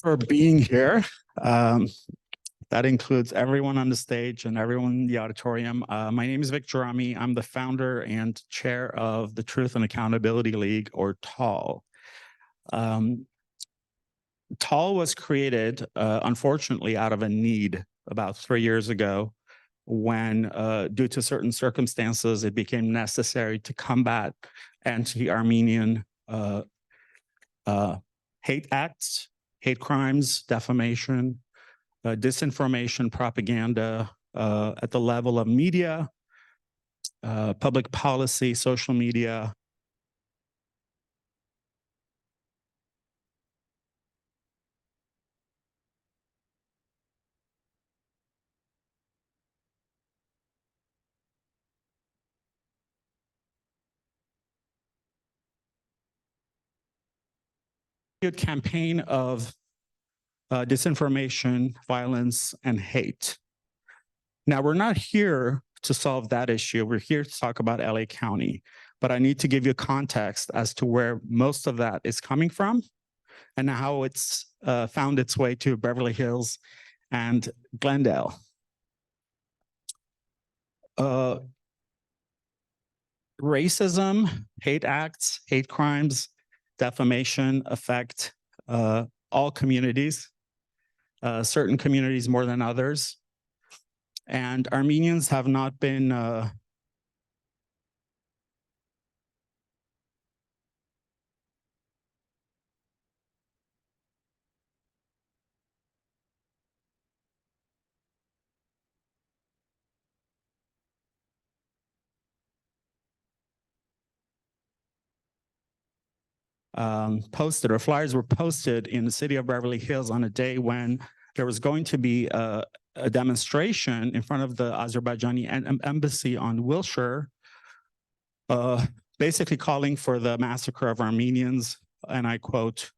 for being here. That includes everyone on the stage and everyone in the auditorium. My name is Vic Gerami. I'm the founder and chair of the Truth and Accountability League, or TAAL. TAAL was created, unfortunately, out of a need about 3 years ago when, due to certain circumstances, it became necessary to combat anti-Armenian hate acts, hate crimes, defamation, disinformation, propaganda at the level of media, public policy, social media. Campaign of disinformation, violence, and hate. Now, we're not here to solve that issue. We're here to talk about LA County, but I need to give you context as to where most of that is coming from and how it's found its way to Beverly Hills and Glendale. Racism, hate acts, hate crimes, defamation affect all communities, certain communities more than others. And Armenians have not been posted, or flyers were posted in the city of Beverly Hills on a day when there was going to be a demonstration in front of the Azerbaijani embassy on Wilshire, basically calling for the massacre of Armenians, and I quote,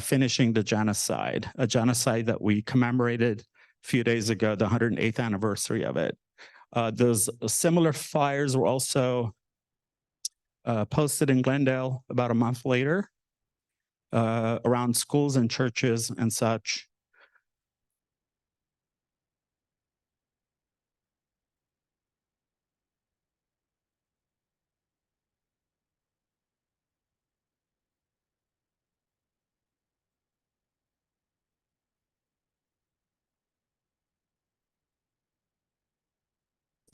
finishing the genocide, a genocide that we commemorated a few days ago, the 108th anniversary of it. Those similar flyers were also posted in Glendale about a month later, around schools and churches and such.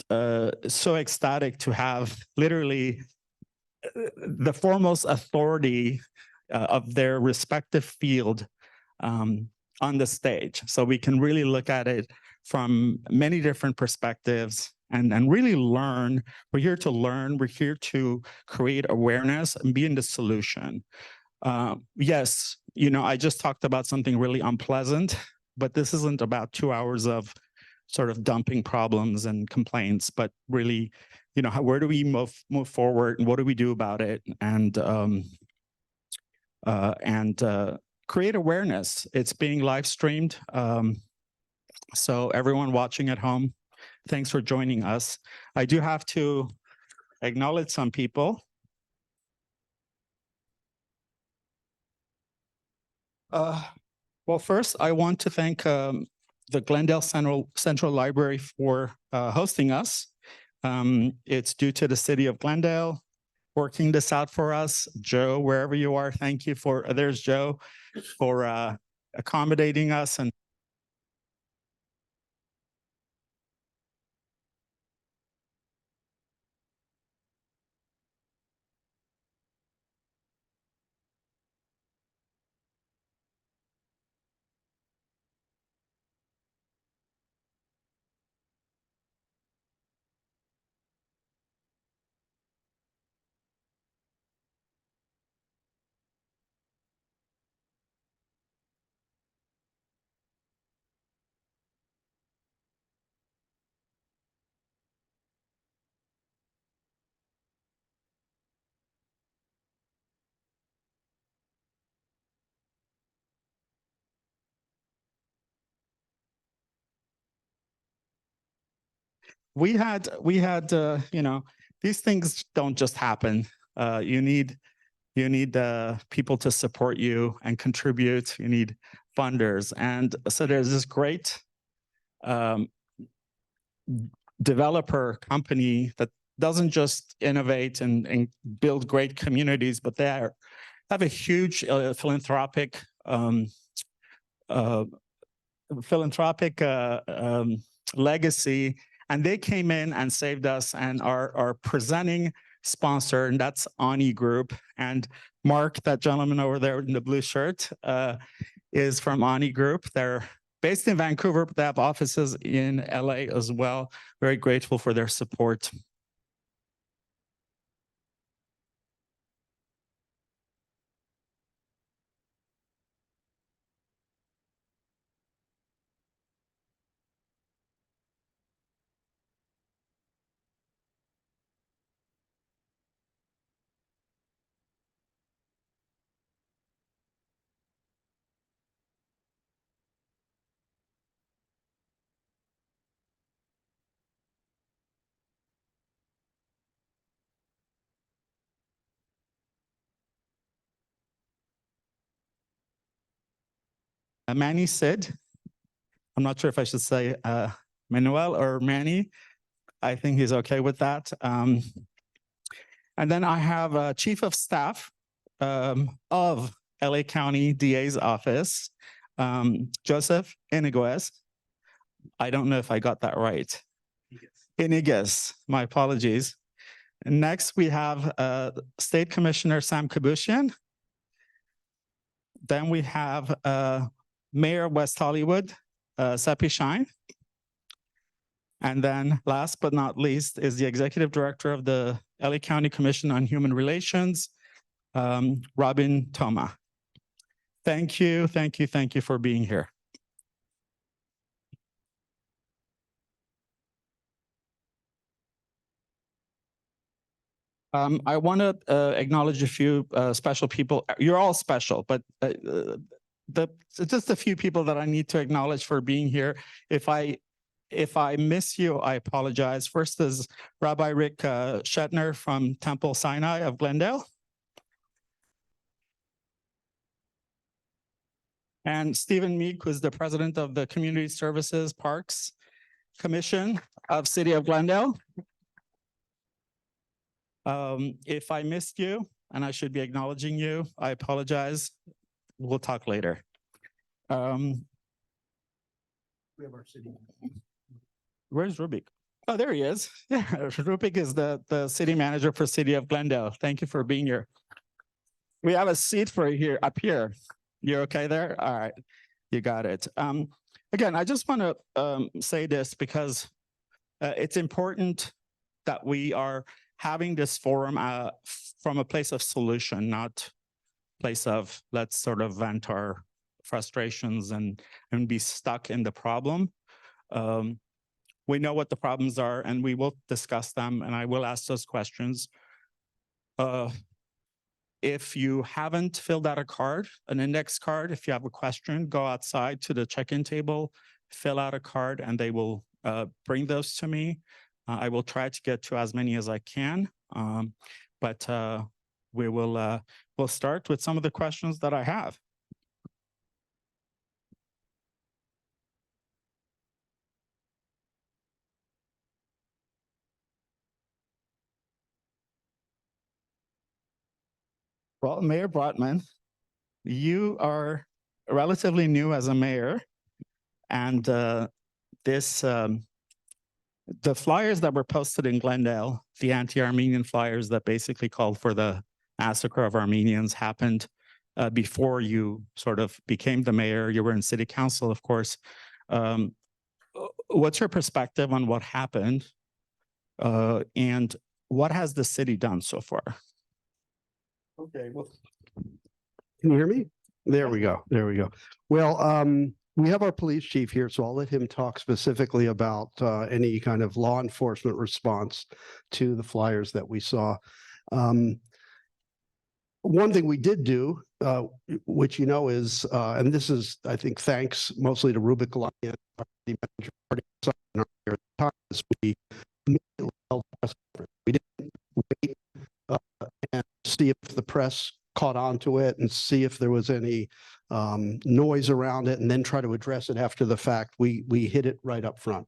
So ecstatic to have literally the foremost authority of their respective field on the stage. So we can really look at it from many different perspectives and really learn. We're here to learn. We're here to create awareness and be in the solution. Yes, you know, I just talked about something really unpleasant, but this isn't about 2 hours of sort of dumping problems and complaints, but really, you know, where do we move forward and what do we do about it, and create awareness. It's being live streamed, so everyone watching at home, thanks for joining us. I do have to acknowledge some people. Well, first, I want to thank the Glendale Central Library for hosting us. It's due to the city of Glendale working this out for us. Joe, wherever you are, thank you for, there's Joe, for accommodating us. And we had, you know, these things don't just happen. You need people to support you and contribute. You need funders. And so there's this great developer company that doesn't just innovate and build great communities, but they have a huge philanthropic legacy, and they came in and saved us, and our presenting sponsor, and that's Ani Group. And Mark, that gentleman over there in the blue shirt, is from Ani Group. They're based in Vancouver, but they have offices in LA as well. Very grateful for their support. Manny Cid. I'm not sure if I should say Manuel or Manny. I think he's okay with that. And then I have a chief of staff of LA County DA's office, Joseph Iniguez. I don't know if I got that right. Iniguez, my apologies. And next we have State Commissioner Sam Kbushyan. Then we have Mayor of West Hollywood, Sepi Shyne. And then last but not least is the Executive Director of the LA County Commission on Human Relations, Robin Toma. Thank you for being here. I want to acknowledge a few special people. You're all special, but just a few people that I need to acknowledge for being here. If I miss you, I apologize. First is Rabbi Rick Shetner from Temple Sinai of Glendale. And Stephen Meek, who's the president of the Community Services Parks Commission of City of Glendale. If I missed you, and I should be acknowledging you, I apologize. We'll talk later. We have our city. Where's Rubik? Oh, there he is. Yeah, Rubik is the city manager for City of Glendale. Thank you for being here. We have a seat for you here, up here. You're okay there? All right, you got it. Again, I just want to say this because it's important that we are having this forum from a place of solution, not place of let's sort of vent our frustrations and be stuck in the problem. We know what the problems are, and we will discuss them, and I will ask those questions. If you haven't filled out a card, an index card, if you have a question, go outside to the check-in table, fill out a card, and they will bring those to me. I will try to get to as many as I can, but we'll start with some of the questions that I have. Well, Mayor Brotman, you are relatively new as a mayor, and the flyers that were posted in Glendale, the anti-Armenian flyers that basically called for the massacre of Armenians, happened before you sort of became the mayor. You were in city council, of course. What's your perspective on what happened, and what has the city done so far? Okay, well, can you hear me? There we go. There we go. Well, we have our police chief here, so I'll let him talk specifically about any kind of law enforcement response to the flyers that we saw. One thing we did do, which is, and this is, I think, thanks mostly to Rubik Galani, we didn't wait and see if the press caught on to it and see if there was any noise around it and then try to address it after the fact. We hit it right up front.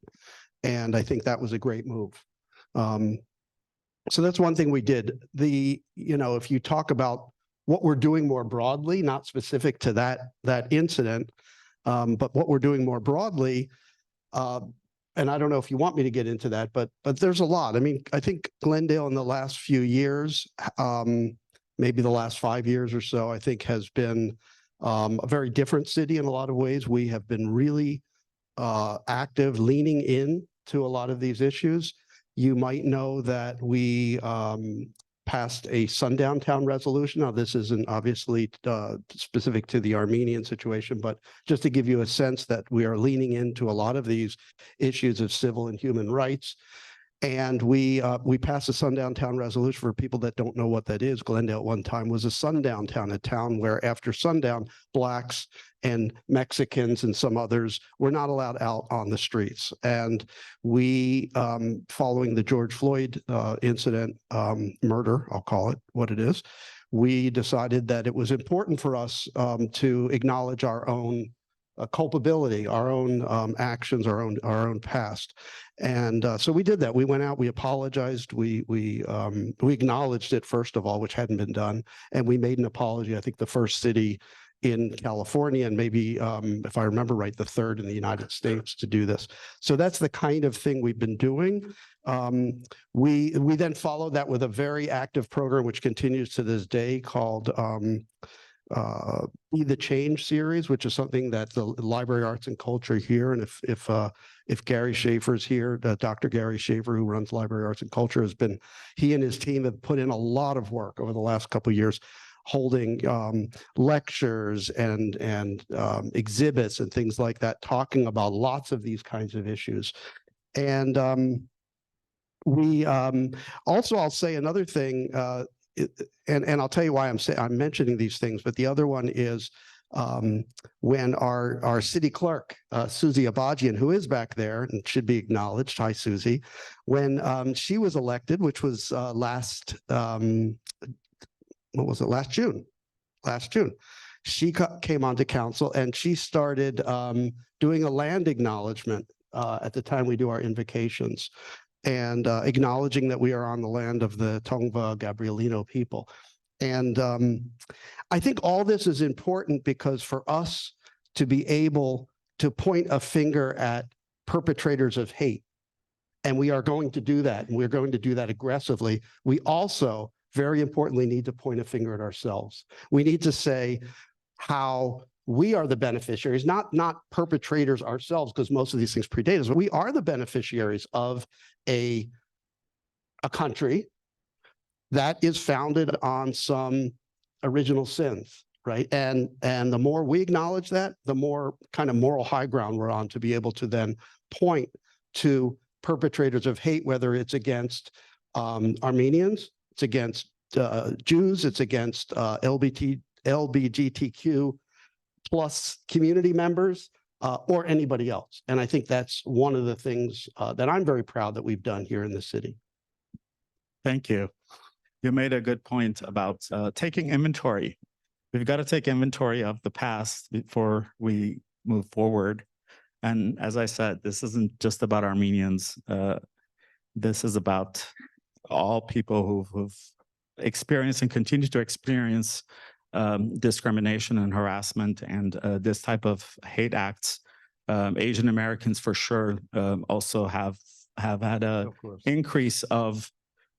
And I think that was a great move. So that's one thing we did. If you talk about what we're doing more broadly, not specific to that incident, but what we're doing more broadly, and I don't know if you want me to get into that, but there's a lot. I mean, I think Glendale in the last few years, maybe the last 5 years or so, I think has been a very different city in a lot of ways. We have been really active, leaning in to a lot of these issues. You might know that we passed a sundown town resolution. Now, this isn't obviously specific to the Armenian situation, but just to give you a sense that we are leaning into a lot of these issues of civil and human rights. And we passed a sundown town resolution. For people that don't know what that is, Glendale at one time was a sundown town, a town where after sundown, Blacks and Mexicans and some others were not allowed out on the streets. And we, following the George Floyd incident, murder, I'll call it what it is, we decided that it was important for us to acknowledge our own culpability, our own actions, our own past. And so we did that. We went out, we apologized, we acknowledged it, first of all, which hadn't been done. And we made an apology, I think the first city in California, and maybe, if I remember right, the third in the United States to do this. So that's the kind of thing we've been doing. We then followed that with a very active program, which continues to this day, called Be the Change series, which is something that the Library Arts and Culture here, and if Gary Schaefer's here, Dr. Gary Schaefer, who runs Library Arts and Culture, he and his team have put in a lot of work over the last couple of years, holding lectures and exhibits and things like that, talking about lots of these kinds of issues. And we also, I'll say another thing, and I'll tell you why I'm mentioning these things, but the other one is when our city clerk, Susie Abajian, who is back there and should be acknowledged, hi Susie, when she was elected, which was last June. She came onto council and she started doing a land acknowledgement at the time we do our invocations, and acknowledging that we are on the land of the Tongva Gabrielino people. And I think all this is important because for us to be able to point a finger at perpetrators of hate, and we are going to do that, and we're going to do that aggressively, we also, very importantly, need to point a finger at ourselves. We need to say how we are the beneficiaries, not perpetrators ourselves, because most of these things predate us, but we are the beneficiaries of a country that is founded on some original sins, right? And the more we acknowledge that, the more kind of moral high ground we're on to be able to then point to perpetrators of hate, whether it's against Armenians, it's against Jews, it's against LGBTQ plus community members, or anybody else. And I think that's one of the things that I'm very proud that we've done here in the city. Thank you. You made a good point about taking inventory. We've got to take inventory of the past before we move forward. And as I said, this isn't just about Armenians. This is about all people who've experienced and continue to experience discrimination and harassment and this type of hate acts. Asian Americans for sure also have had a increase of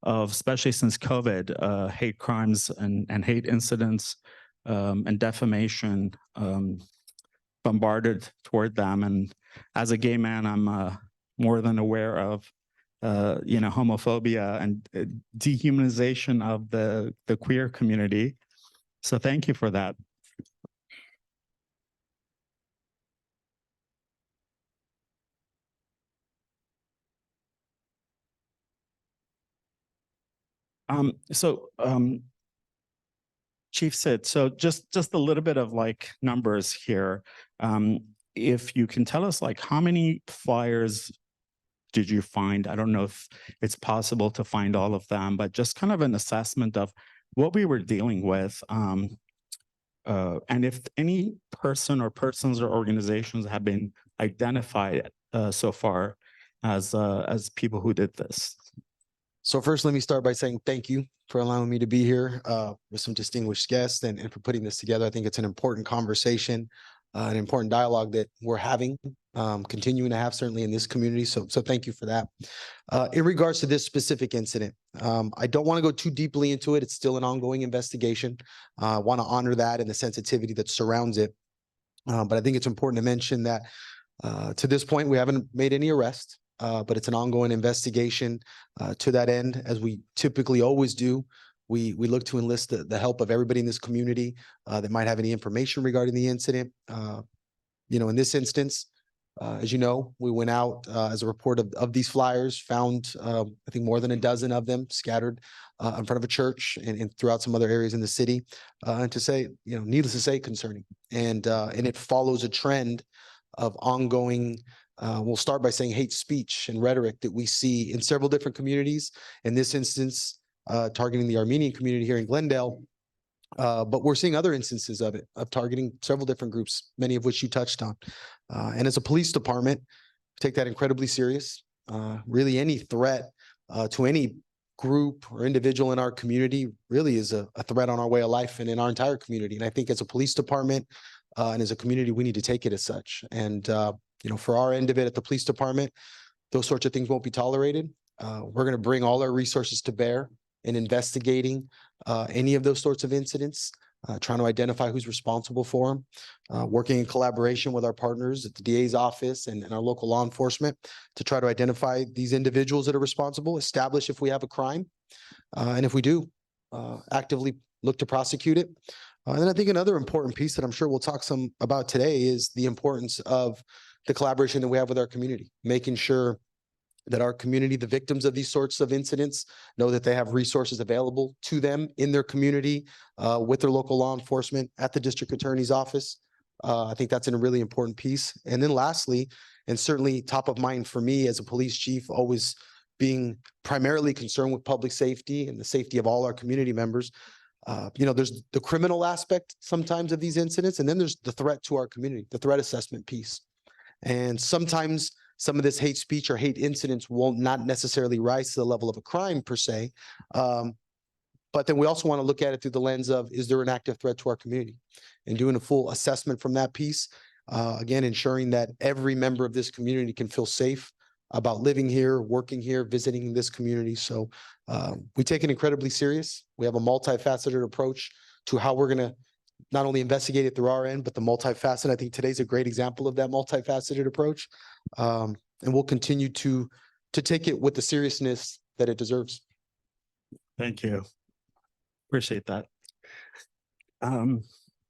especially since COVID, hate crimes and hate incidents and defamation bombarded toward them. And as a gay man, I'm more than aware of homophobia and dehumanization of the queer community. So thank you for that. Chief Cid, so just a little bit of like numbers here. If you can tell us like how many flyers did you find? I don't know if it's possible to find all of them, but just kind of an assessment of what we were dealing with, and if any person or persons or organizations have been identified so far as people who did this. So first, let me start by saying thank you for allowing me to be here with some distinguished guests and for putting this together. I think it's an important conversation, an important dialogue that we're having, continuing to have certainly in this community. So thank you for that. In regards to this specific incident, I don't want to go too deeply into it. It's still an ongoing investigation. I want to honor that and the sensitivity that surrounds it. But I think it's important to mention that to this point, we haven't made any arrests. But it's an ongoing investigation to that end, as we typically always do. We look to enlist the help of everybody in this community that might have any information regarding the incident. In this instance, as you know, we went out as a report of these flyers, found I think more than a dozen of them scattered in front of a church and throughout some other areas in the city. And to say, needless to say, concerning. And it follows a trend of ongoing. We'll start by saying hate speech and rhetoric that we see in several different communities. In this instance, targeting the Armenian community here in Glendale. But we're seeing other instances of it, of targeting several different groups, many of which you touched on. And as a police department, take that incredibly serious. Really, any threat to any group or individual in our community really is a threat on our way of life and in our entire community. And I think as a police department and as a community, we need to take it as such. And for our end of it at the police department, those sorts of things won't be tolerated. We're going to bring all our resources to bear in investigating any of those sorts of incidents, trying to identify who's responsible for them, working in collaboration with our partners at the DA's office and our local law enforcement to try to identify these individuals that are responsible, establish if we have a crime, and if we do, actively look to prosecute it. And then I think another important piece that I'm sure we'll talk some about today is the importance of the collaboration that we have with our community, making sure that our community, the victims of these sorts of incidents, know that they have resources available to them in their community, with their local law enforcement at the district attorney's office. I think that's a really important piece. And then lastly, and certainly top of mind for me as a police chief, always being primarily concerned with public safety and the safety of all our community members. There's the criminal aspect sometimes of these incidents, and then there's the threat to our community, the threat assessment piece. And sometimes some of this hate speech or hate incidents will not necessarily rise to the level of a crime per se. But then we also want to look at it through the lens of, is there an active threat to our community? And doing a full assessment from that piece, again, ensuring that every member of this community can feel safe about living here, working here, visiting this community. So we take it incredibly serious. We have a multifaceted approach to how we're going to not only investigate it through our end, but the multifaceted. I think today's a great example of that multifaceted approach. And we'll continue to take it with the seriousness that it deserves. Thank you. Appreciate that.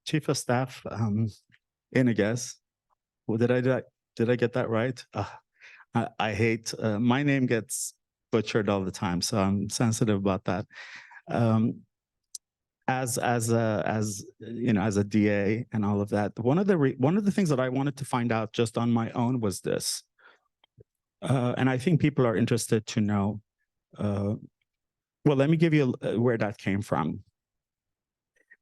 Chief of Staff, Iniguez, did I get that right? I hate, my name gets butchered all the time, so I'm sensitive about that. As a DA and all of that, one of the things that I wanted to find out just on my own was this, and I think people are interested to know. Well, let me give you where that came from.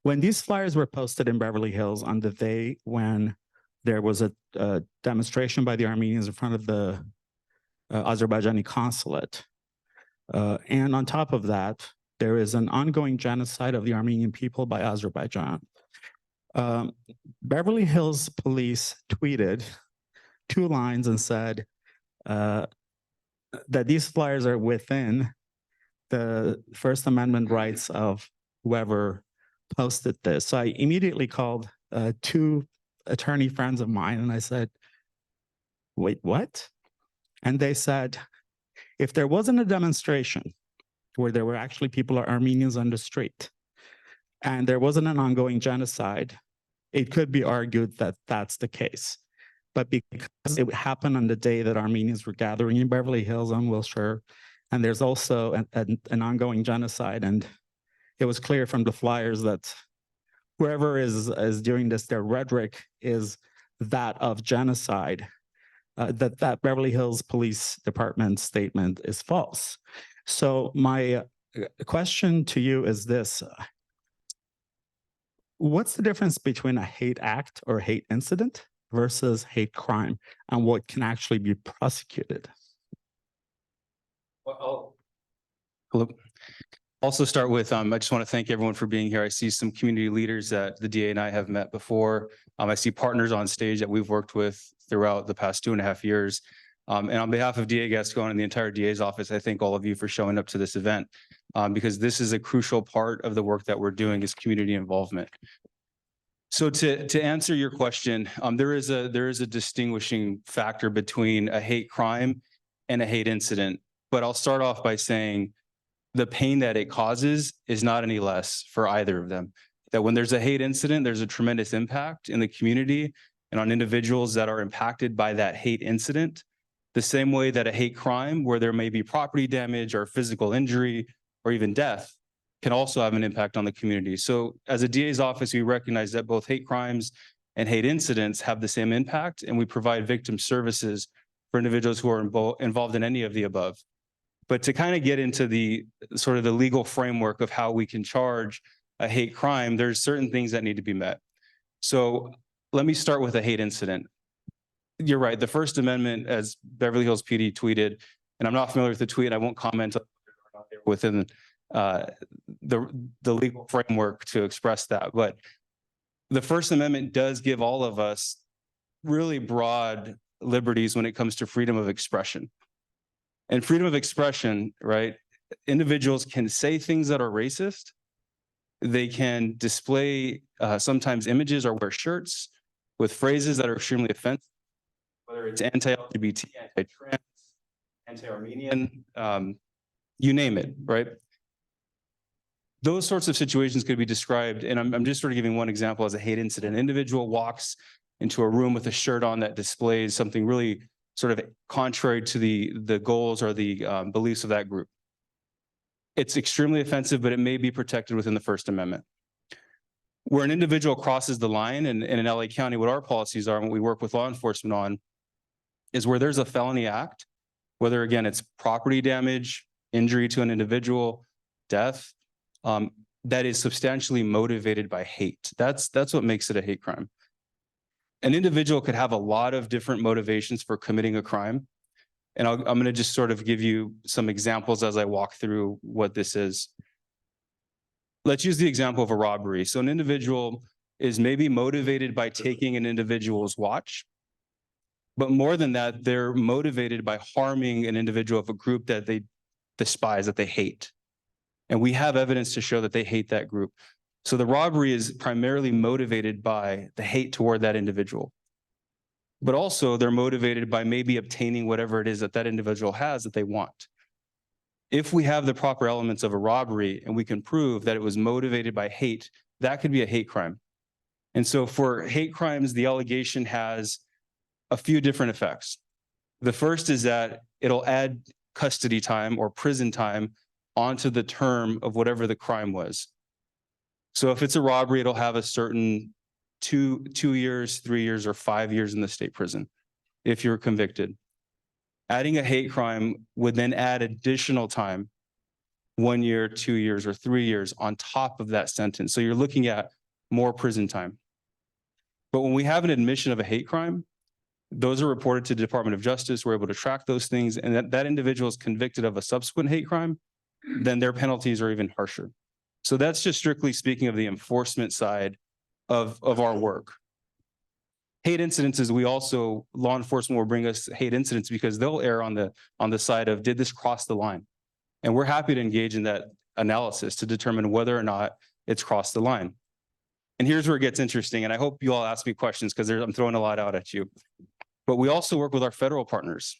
When these flyers were posted in Beverly Hills on the day when there was a demonstration by the Armenians in front of the Azerbaijani consulate, and on top of that, there is an ongoing genocide of the Armenian people by Azerbaijan. Beverly Hills police tweeted 2 lines and said that these flyers are within the First Amendment rights of whoever posted this. So I immediately called 2 attorney friends of mine and I said, wait, what? And they said, if there wasn't a demonstration where there were actually people are Armenians on the street, and there wasn't an ongoing genocide, it could be argued that that's the case. But because it happened on the day that Armenians were gathering in Beverly Hills on Wilshire, and there's also an ongoing genocide, and it was clear from the flyers that whoever is doing this, their rhetoric is that of genocide, that Beverly Hills Police Department statement is false. So my the question to you is this. What's the difference between a hate act or hate incident versus hate crime, and what can actually be prosecuted? Well, hello. Also start with, I just want to thank everyone for being here. I see some community leaders that the DA and I have met before. I see partners on stage that we've worked with throughout the past 2.5 years. And on behalf of DA Gascon and the entire DA's office, I thank all of you for showing up to this event, because this is a crucial part of the work that we're doing is community involvement. So to answer your question, there is a distinguishing factor between a hate crime and a hate incident. But I'll start off by saying the pain that it causes is not any less for either of them. That when there's a hate incident, there's a tremendous impact in the community and on individuals that are impacted by that hate incident. The same way that a hate crime, where there may be property damage or physical injury or even death, can also have an impact on the community. So as a DA's office, we recognize that both hate crimes and hate incidents have the same impact, and we provide victim services for individuals who are involved in any of the above. But to kind of get into the sort of the legal framework of how we can charge a hate crime, there's certain things that need to be met. So let me start with a hate incident. You're right. The First Amendment, as Beverly Hills PD tweeted, and I'm not familiar with the tweet, I won't comment within the legal framework to express that. But the First Amendment does give all of us really broad liberties when it comes to freedom of expression. And freedom of expression, right? Individuals can say things that are racist. They can display sometimes images or wear shirts with phrases that are extremely offensive, whether it's anti-LGBT, anti-trans, anti-Armenian, you name it, right? Those sorts of situations could be described, and I'm just sort of giving one example as a hate incident. An individual walks into a room with a shirt on that displays something really sort of contrary to the goals or the beliefs of that group. It's extremely offensive, but it may be protected within the First Amendment. Where an individual crosses the line, and in LA County, what our policies are and what we work with law enforcement on is where there's a felony act, whether again, it's property damage, injury to an individual, death, that is substantially motivated by hate. That's what makes it a hate crime. An individual could have a lot of different motivations for committing a crime. And I'm going to just sort of give you some examples as I walk through what this is. Let's use the example of a robbery. So an individual is maybe motivated by taking an individual's watch, but more than that, they're motivated by harming an individual of a group that they despise, that they hate. And we have evidence to show that they hate that group. So the robbery is primarily motivated by the hate toward that individual. But also they're motivated by maybe obtaining whatever it is that that individual has that they want. If we have the proper elements of a robbery and we can prove that it was motivated by hate, that could be a hate crime. And so for hate crimes, the allegation has a few different effects. The first is that it'll add custody time or prison time onto the term of whatever the crime was. So if it's a robbery, it'll have a certain 2 years, 3 years, or 5 years in the state prison if you're convicted. Adding a hate crime would then add additional time, 1 year, 2 years, or 3 years on top of that sentence. So you're looking at more prison time. But when we have an admission of a hate crime, those are reported to the Department of Justice. We're able to track those things, and that individual is convicted of a subsequent hate crime, then their penalties are even harsher. So that's just strictly speaking of the enforcement side of our work. Hate incidences, law enforcement will bring us hate incidents because they'll err on the side of, did this cross the line? And we're happy to engage in that analysis to determine whether or not it's crossed the line. And here's where it gets interesting. And I hope you all ask me questions because I'm throwing a lot out at you. But we also work with our federal partners.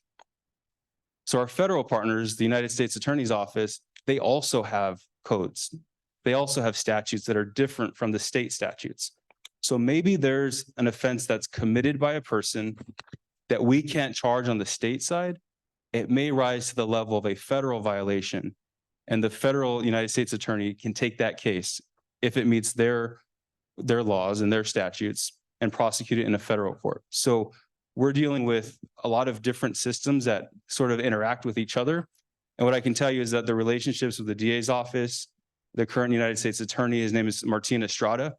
So our federal partners, the United States Attorney's Office, they also have codes. They also have statutes that are different from the state statutes. So maybe there's an offense that's committed by a person that we can't charge on the state side. It may rise to the level of a federal violation, and the federal United States attorney can take that case if it meets their laws and their statutes and prosecute it in a federal court. So we're dealing with a lot of different systems that sort of interact with each other. And what I can tell you is that the relationships with the DA's office, the current United States Attorney, his name is Martina Estrada,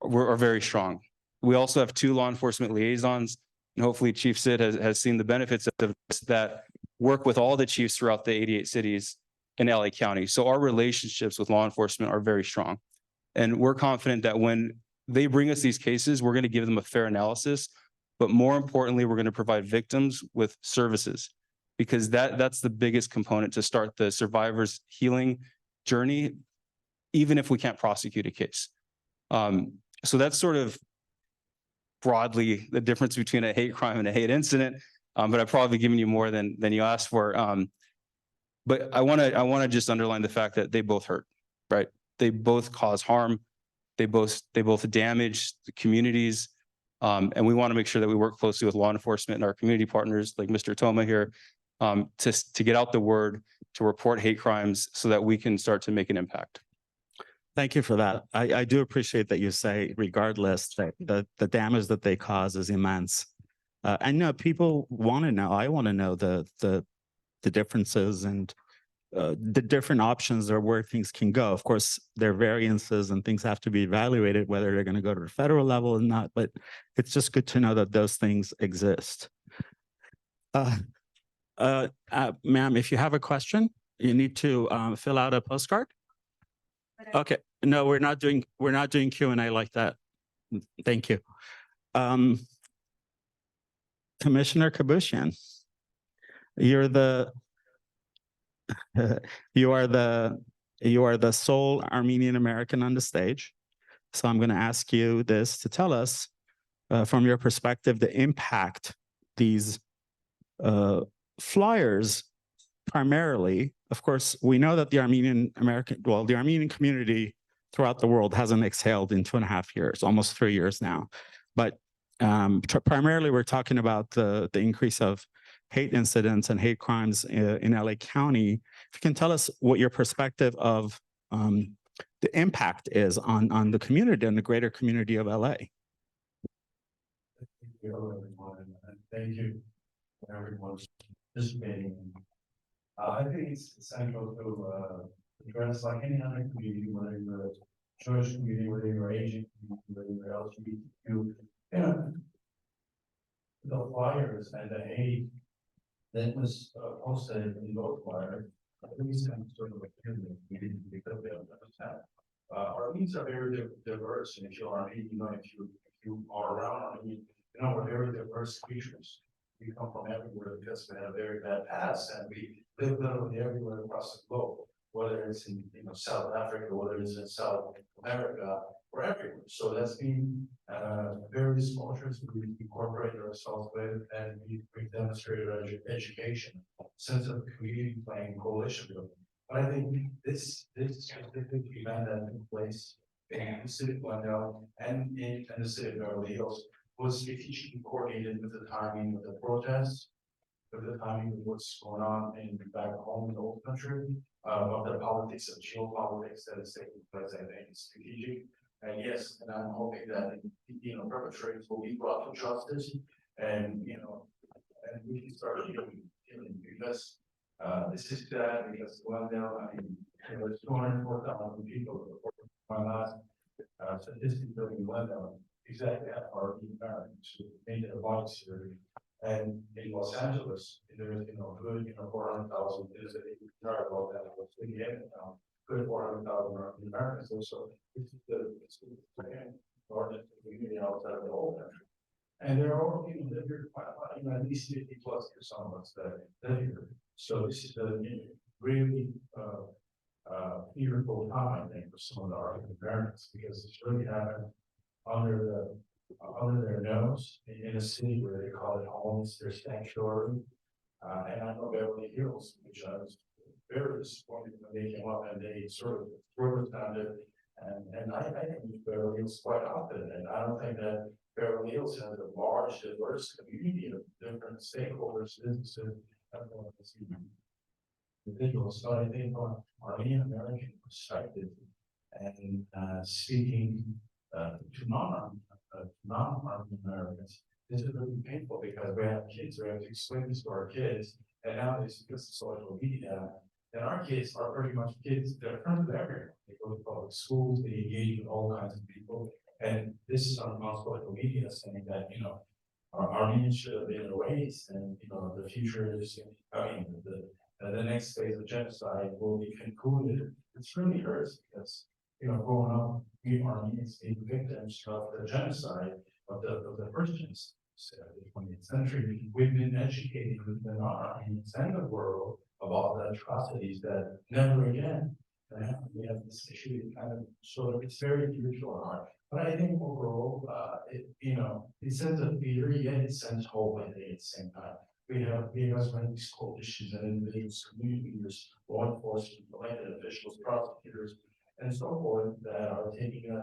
are very strong. We also have 2 law enforcement liaisons, and hopefully Chief Cid has seen the benefits of this, that work with all the chiefs throughout the 88 cities in LA County. So our relationships with law enforcement are very strong. And we're confident that when they bring us these cases, we're going to give them a fair analysis. But more importantly, we're going to provide victims with services, because that's the biggest component to start the survivor's healing journey, even if we can't prosecute a case. So that's sort of broadly the difference between a hate crime and a hate incident. But I've probably given you more than you asked for. But I want to just underline the fact that they both hurt, right? They both cause harm. They both damage the communities. And we want to make sure that we work closely with law enforcement and our community partners like Mr. Toma here, to get out the word, to report hate crimes so that we can start to make an impact. Thank you for that. I do appreciate that you say, regardless, that the damage that they cause is immense. I know people want to know. I want to know the differences and the different options or where things can go. Of course, there are variances and things have to be evaluated, whether they're going to go to the federal level or not. But it's just good to know that those things exist. Ma'am, if you have a question, you need to fill out a postcard. Okay, no, we're not doing Q&A like that. Thank you. Commissioner Kbushyan, you're the you are the sole Armenian American on the stage. So I'm going to ask you this to tell us from your perspective the impact these flyers primarily. Of course, we know that the Armenian community throughout the world hasn't exhaled in 2.5 years, almost 3 years now. But primarily, we're talking about the increase of hate incidents and hate crimes in LA County. If you can tell us what your perspective of the impact is on the community and the greater community of LA. Thank you, everyone, and thank you for everyone participating. I think it's essential to address, like any other community, whether you're a Jewish community, whether you're Asian community, whether you're LGBTQ, the flyers and the hate that was posted in those flyers, these kind of sort of appealing because they don't understand. Armenians are very diverse, and if you're Armenian, if you are around Armenian, we're very diverse creatures. We come from everywhere because we had a very bad past, and we live literally everywhere across the globe, whether it's in South Africa, whether it's in South America, or everywhere. So that's been various cultures we incorporate ourselves with, and we've demonstrated our education, sense of community playing coalition building. But I think this specific event that took place in the city of Glendale and in the city of Beverly Hills was strategically coordinated with the timing of the protests, with the timing of what's going on in back home in the old country, of the politics of geopolitics that is taking place. I think it's strategic. And yes, and I'm hoping that perpetrators will be brought to justice, and and we can start healing because this is sad because Glendale, there's 204,000 people. My last statistic in Glendale, exactly half are Americans who made their lives here. And in Los Angeles, there's good 400,000 is about that. What's in the end now? Good 400,000 Americans. So it's the plan or the community outside of the whole country. And there are all people that are at least 50 plus for some of us that live here. So this is a really fearful time, I think, for some of the Armenian Americans, because it's really happened under their nose in a city where they call it home. It's their sanctuary. And I know Beverly Hills, which I was very disappointed when they came up and they sort of found it. And I think Beverly Hills quite often, and I don't think that Beverly Hills has a large, diverse community of different stakeholders, businesses, individuals. So I think from Armenian American perspective and speaking to non-Armenian Americans, this is really painful because we have kids. We have to explain this to our kids And nowadays, because of social media, and our kids are pretty much kids, they're friends with everyone. They go to public schools, they engage with all kinds of people. And this is on social media saying that, you know, our Armenians should have been erased and, you know, the future is, I mean, the next phase of genocide will be concluded. It's really hurts because, you know, growing up, we Armenians being victims of the genocide of the first genocide of the 20th century. We've been educating within our Armenians and the world of all the atrocities that never again can happen. We have this issue, kind of sort of, it's very dear to our heart. But I think overall, you know, it sends a fear, yet it sends hope, I think, at the same time. We have these coalitions and individuals, community leaders, law enforcement, elected officials, prosecutors, and so forth that are taking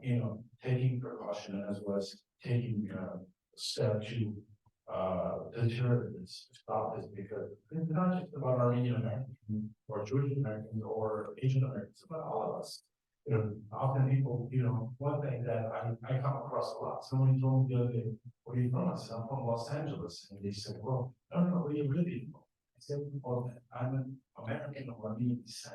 you know, taking precaution as well as taking a step to deter this, stop this, because it's not just about Armenian Americans or Jewish Americans or Asian Americans, it's about all of us. You know, often people, you know, one thing that I come across a lot, someone told me the other day, where are you from? I said, I'm from Los Angeles. And they said, well, I don't know where you really from. I said, well, I'm an American of Armenian descent.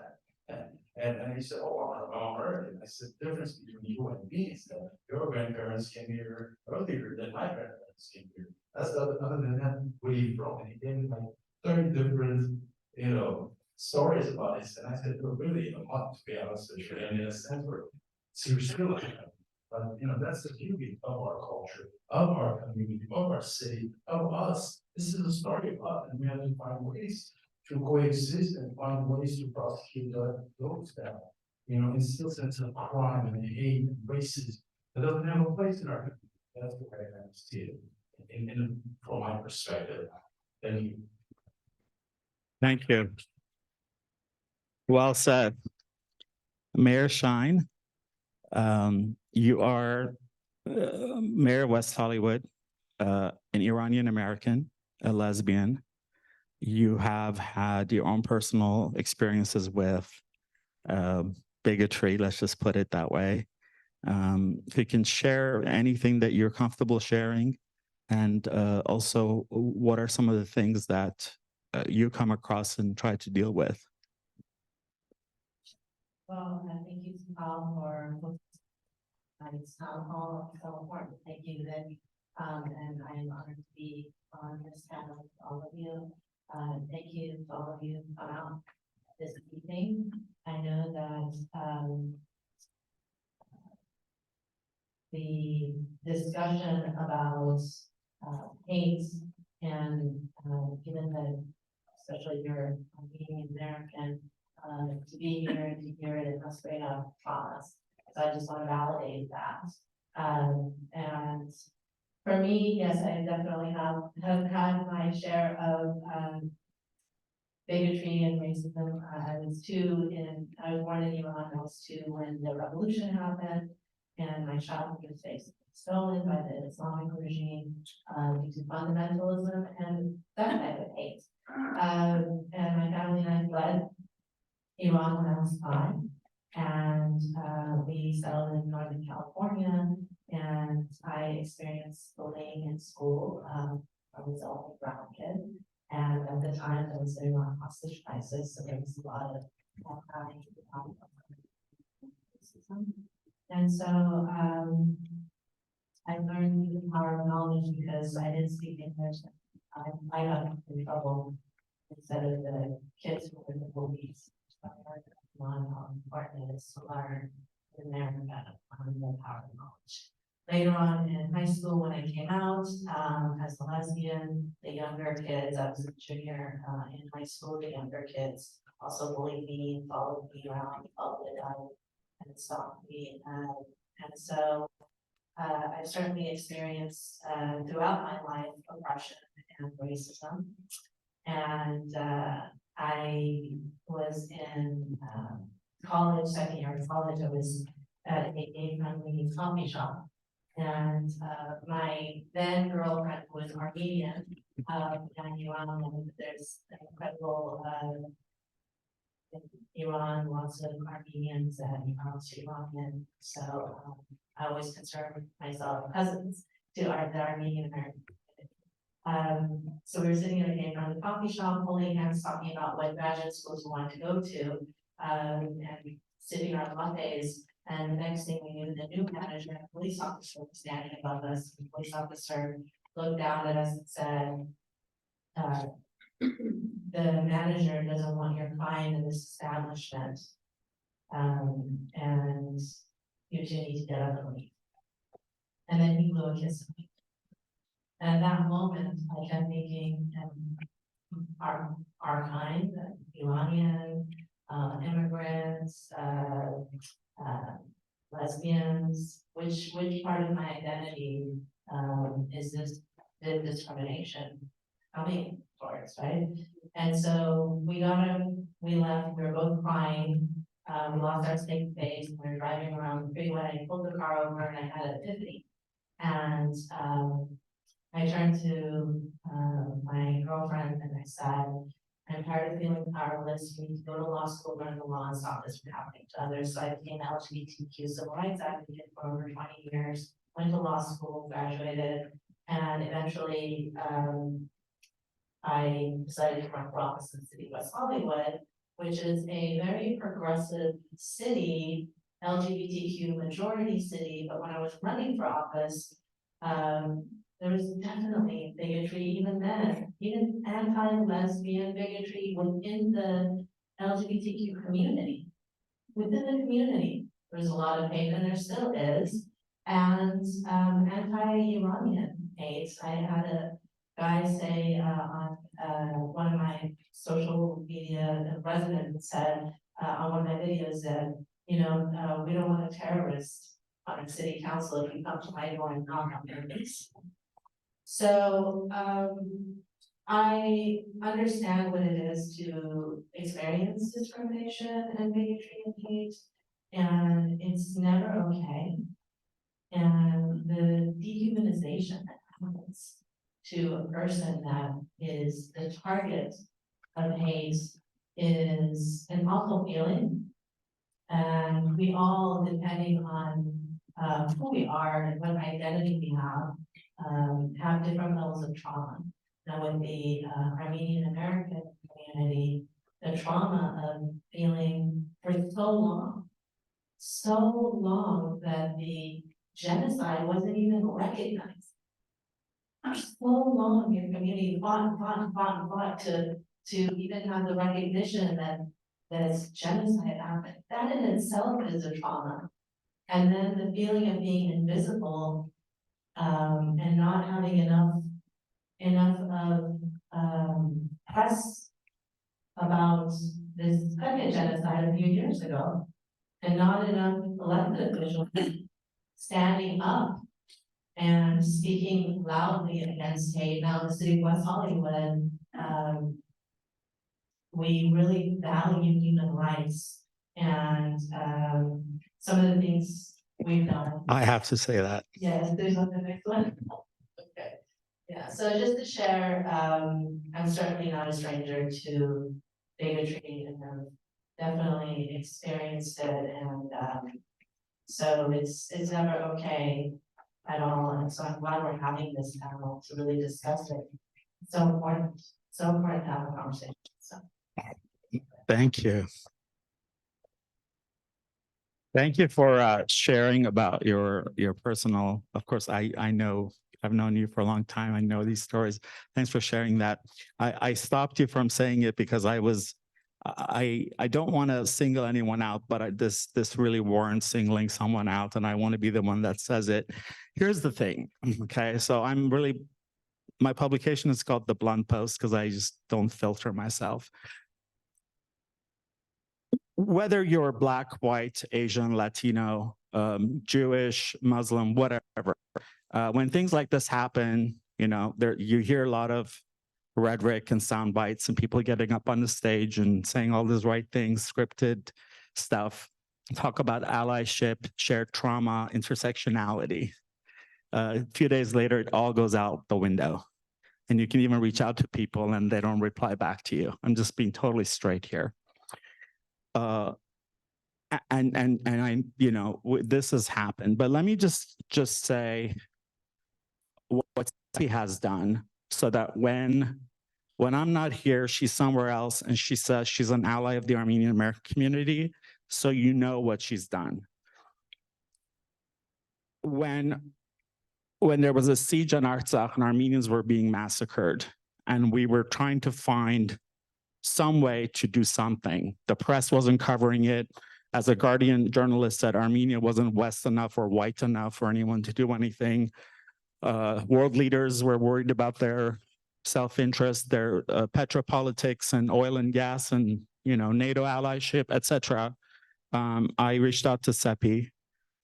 And he said, oh, I'm American. I said, the difference between you and me is that your grandparents came here earlier than my grandparents came here. That's other than that, where are you from? And he gave me like 30 different, you know, stories about this. And I said, we're really in a month, to be honest with you. And in a sense, we're seriously like that. But, you know, that's the beauty of our culture, of our community, of our city, of us. This is a story of us, and we have to find ways to coexist and find ways to prosecute those that, you know, instill sense of crime and hate and racism that doesn't have a place in our country. That's the way I see it, from my perspective. Thank you. Thank you. Well said. Mayor Shyne, you are Mayor of West Hollywood, an Iranian American, a lesbian. You have had your own personal experiences with bigotry, let's just put it that way. If you can share anything that you're comfortable sharing, and also what are some of the things that you come across and try to deal with? Well, thank you, TAAL, for this town hall, so important. Thank you, Vic. And I am honored to be on this panel with all of you. Thank you to all of you who come out this evening. I know that the discussion about hate and given that, especially you're being American, to be here and to hear it, it must bring up traumas. So I just want to validate that. And for me, yes, I definitely have had my share of bigotry and racism. I was born in Iran. I was 2 when the revolution happened, and my childhood was basically stolen by the Islamic regime due to fundamentalism and that type of hate. And my family and I fled Iran when I was 5, and we settled in Northern California, and I experienced bullying in school. I was the only brown kid, and at the time there was the Iran hostage crisis, so there was a lot of racism. And so I learned the power of knowledge because I didn't speak English. I got in trouble instead of the kids who were the bullies. How important it is to learn in America the power of knowledge. Later on in high school, when I came out as a lesbian, the younger kids, I was a junior in high school, the younger kids also bullied me, followed me around, followed it out, and stalked me. And so I've certainly experienced throughout my life oppression and racism. And I was in college, second year of college. I was at a gay-friendly coffee shop, and my then girlfriend was Armenian, and Iran. There's an incredible Iran, lots of Armenians and Iranian. So I always consider myself cousins to the Armenian American community. So we were sitting in a coffee shop, holding hands, talking about what graduate schools we wanted to go to, and sipping our lattes. And the next thing we knew, the new manager, a police officer was standing above us. The police officer looked down at us and said, the manager doesn't want your client in this establishment. And you two need to get up and leave. And then he blew a kiss at me. And at that moment, I kept thinking, our kind, Iranian, immigrants, lesbians, which part of my identity is this discrimination coming towards, right? And so we left, we were both crying, we lost our safe face, and we were driving around the freeway, I pulled the car over and I had an epiphany. And I turned to my girlfriend and I said, I'm tired of feeling powerless. We need to go to law school, learn the law, and stop this from happening to others. So I became LGBTQ civil rights advocate for over 20 years, went to law school, graduated, and eventually I decided to run for office in the city of West Hollywood, which is a very progressive city, LGBTQ majority city. But when I was running for office, there was definitely bigotry even then, even anti-lesbian bigotry within the LGBTQ community. Within the community, there's a lot of hate, and there still is, and anti-Iranian hate. I had a guy say on one of my social media residents said on one of my videos that, you know, we don't want a terrorist on our city council if you come to my door and knock on their base. So I understand what it is to experience discrimination and bigotry and hate, and it's never okay. And the dehumanization that happens to a person that is the target of hate is an awful feeling. And we all, depending on who we are and what identity we have different levels of trauma. Now with the Armenian American community, the trauma of feeling for so long that the genocide wasn't even recognized. For so long your community fought to even have the recognition that it's genocide happened. That in itself is a trauma. And then the feeling of being invisible and not having enough of press about this second genocide a few years ago, and not enough elected officials standing up and speaking loudly against hate. Now in the city of West Hollywood, we really value human rights, and some of the things we've done. I have to say that. Yes, there's on the next one. Okay. Yeah, so just to share, I'm certainly not a stranger to bigotry and have definitely experienced it, and so it's never okay at all. And so I'm glad we're having this panel to really discuss it. It's so important to have a conversation. So Thank you. Thank you for sharing about your personal, of course, I know, I've known you for a long time. I know these stories. Thanks for sharing that. I stopped you from saying it because I don't want to single anyone out, but this really warrants singling someone out, and I want to be the one that says it. Here's the thing, okay? So my publication is called The Blunt Post because I just don't filter myself. Whether you're Black, white, Asian, Latino, Jewish, Muslim, whatever, when things like this happen, you know, you hear a lot of rhetoric and sound bites and people getting up on the stage and saying all these right things, scripted stuff, talk about allyship, shared trauma, intersectionality. A few days later, it all goes out the window. And you can even reach out to people and they don't reply back to you. I'm just being totally straight here. And I, you know, this has happened, but let me just say what Sepi has done so that when I'm not here, she's somewhere else and she says she's an ally of the Armenian American community, so you know what she's done. When there was a siege on Artsakh and Armenians were being massacred, and we were trying to find some way to do something. The press wasn't covering it. As a Guardian journalist said, Armenia wasn't West enough or white enough for anyone to do anything. World leaders were worried about their self-interest, their petropolitics and oil and gas and, NATO allyship, etc. I reached out to Sepi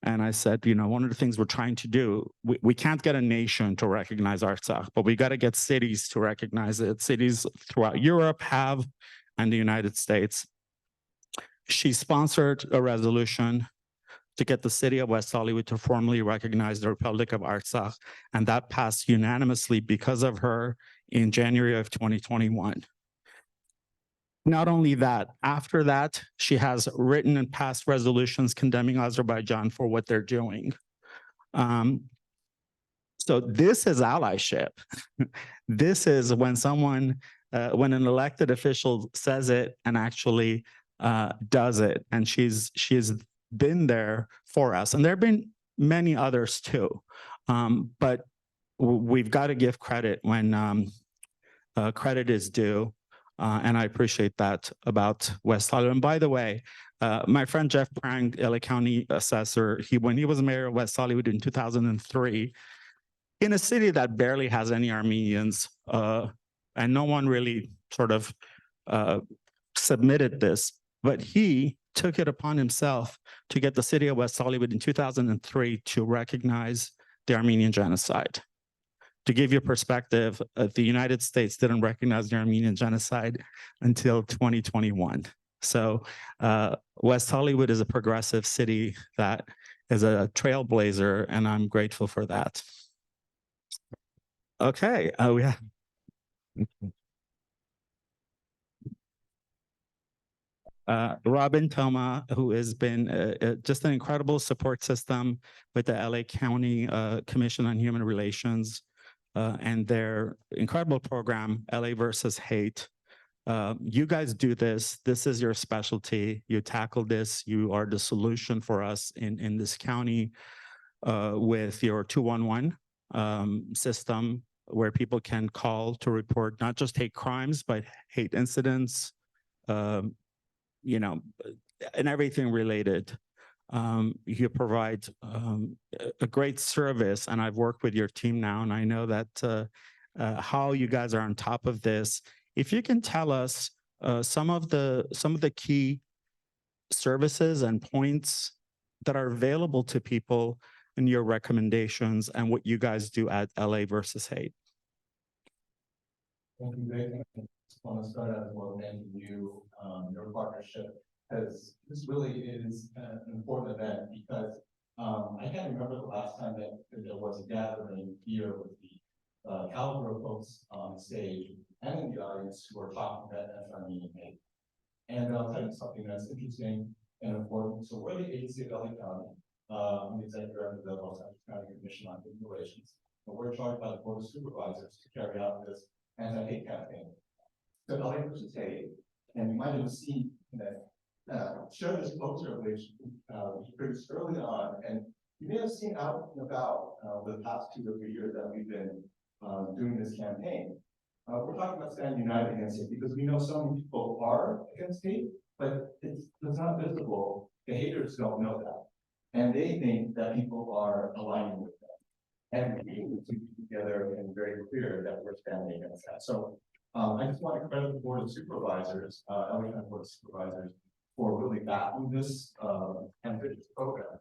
and I said, one of the things we're trying to do, we can't get a nation to recognize Artsakh, but we got to get cities to recognize it. Cities throughout Europe have, and the United States. She sponsored a resolution to get the city of West Hollywood to formally recognize the Republic of Artsakh, and that passed unanimously because of her in January of 2021. Not only that, after that, she has written and passed resolutions condemning Azerbaijan for what they're doing. So this is allyship. This is when when an elected official says it and actually does it. And she's been there for us. And there have been many others too. But we've got to give credit when credit is due. And I appreciate that about West Hollywood. And by the way, my friend Jeff Prang, LA County assessor, when he was mayor of West Hollywood in 2003, in a city that barely has any Armenians, and no one really sort of submitted this, but he took it upon himself to get the city of West Hollywood in 2003 to recognize the Armenian genocide. To give you a perspective, the United States didn't recognize the Armenian genocide until 2021. So West Hollywood is a progressive city that is a trailblazer, and I'm grateful for that. Okay, we have Robin Toma, who has been just an incredible support system with the LA County Commission on Human Relations and their incredible program, LA versus Hate. You guys do this. This is your specialty. You tackle this. You are the solution for us in this county with your 211 system, where people can call to report not just hate crimes, but hate incidents, and everything related. You provide a great service, and I've worked with your team now, and I know that how you guys are on top of this. If you can tell us some of the key services and points that are available to people and your recommendations and what you guys do at LA versus Hate. Thank you, Vic. I just want to start out as well thanking you, your partnership, because this really is an important event because I can't remember the last time that there was a gathering here with the caliber of folks on stage and in the audience who are talking about anti-Armenian hate. And I'll tell you something that's interesting and important. So we're the agency of LA County. I'm the executive director of the Los Angeles County Commission on Human Relations. And we're charged by the Board of Supervisors to carry out this anti-hate campaign. So LA versus Hate, and you might have seen that show this poster which we produced early on, and you may have seen out and about the past 2 or 3 years that we've been doing this campaign. We're talking about standing united against it because we know so many people are against hate, but it's not visible. The haters don't know that. And they think that people are aligning with them. And we need to be together and very clear that we're standing against that. So I just want to credit the Board of Supervisors, LA County Board of Supervisors, for really backing this ambitious program.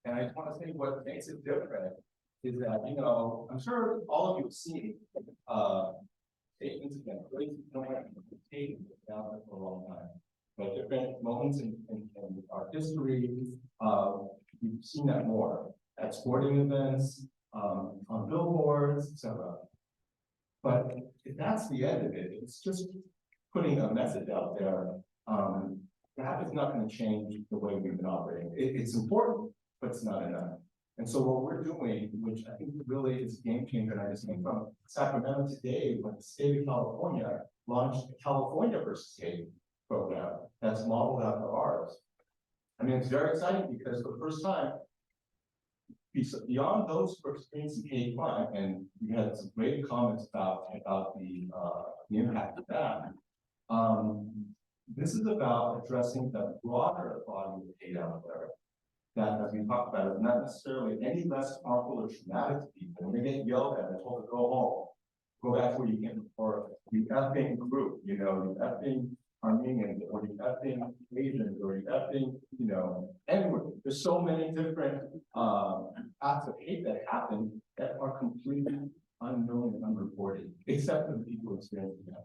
And I just want to say what makes it different is that, I'm sure all of you have seen statements against racism and hate down there for a long time. But different moments in our history, we've seen that more at sporting events, on billboards, etc. But if that's the end of it, it's just putting a message out there. That is not going to change the way we've been operating. It's important, but it's not enough. And so what we're doing, which I think really is a game changer, and I just came from Sacramento today, when the state of California launched the California versus Hate program that's modeled after ours. I mean, it's very exciting because for the first time, beyond those who are experiencing hate crime, and we had some great comments about the impact of that. This is about addressing the broader body of hate out there that, as we talked about, is not necessarily any less harmful or traumatic to people. When they get yelled at and told to go home, go back to where you came from, or you effing group, you know, you effing Armenians, or you effing Asians, or you effing, you know, anyway, there's so many different acts of hate that happen that are completely unknown and unreported, except for the people experiencing them.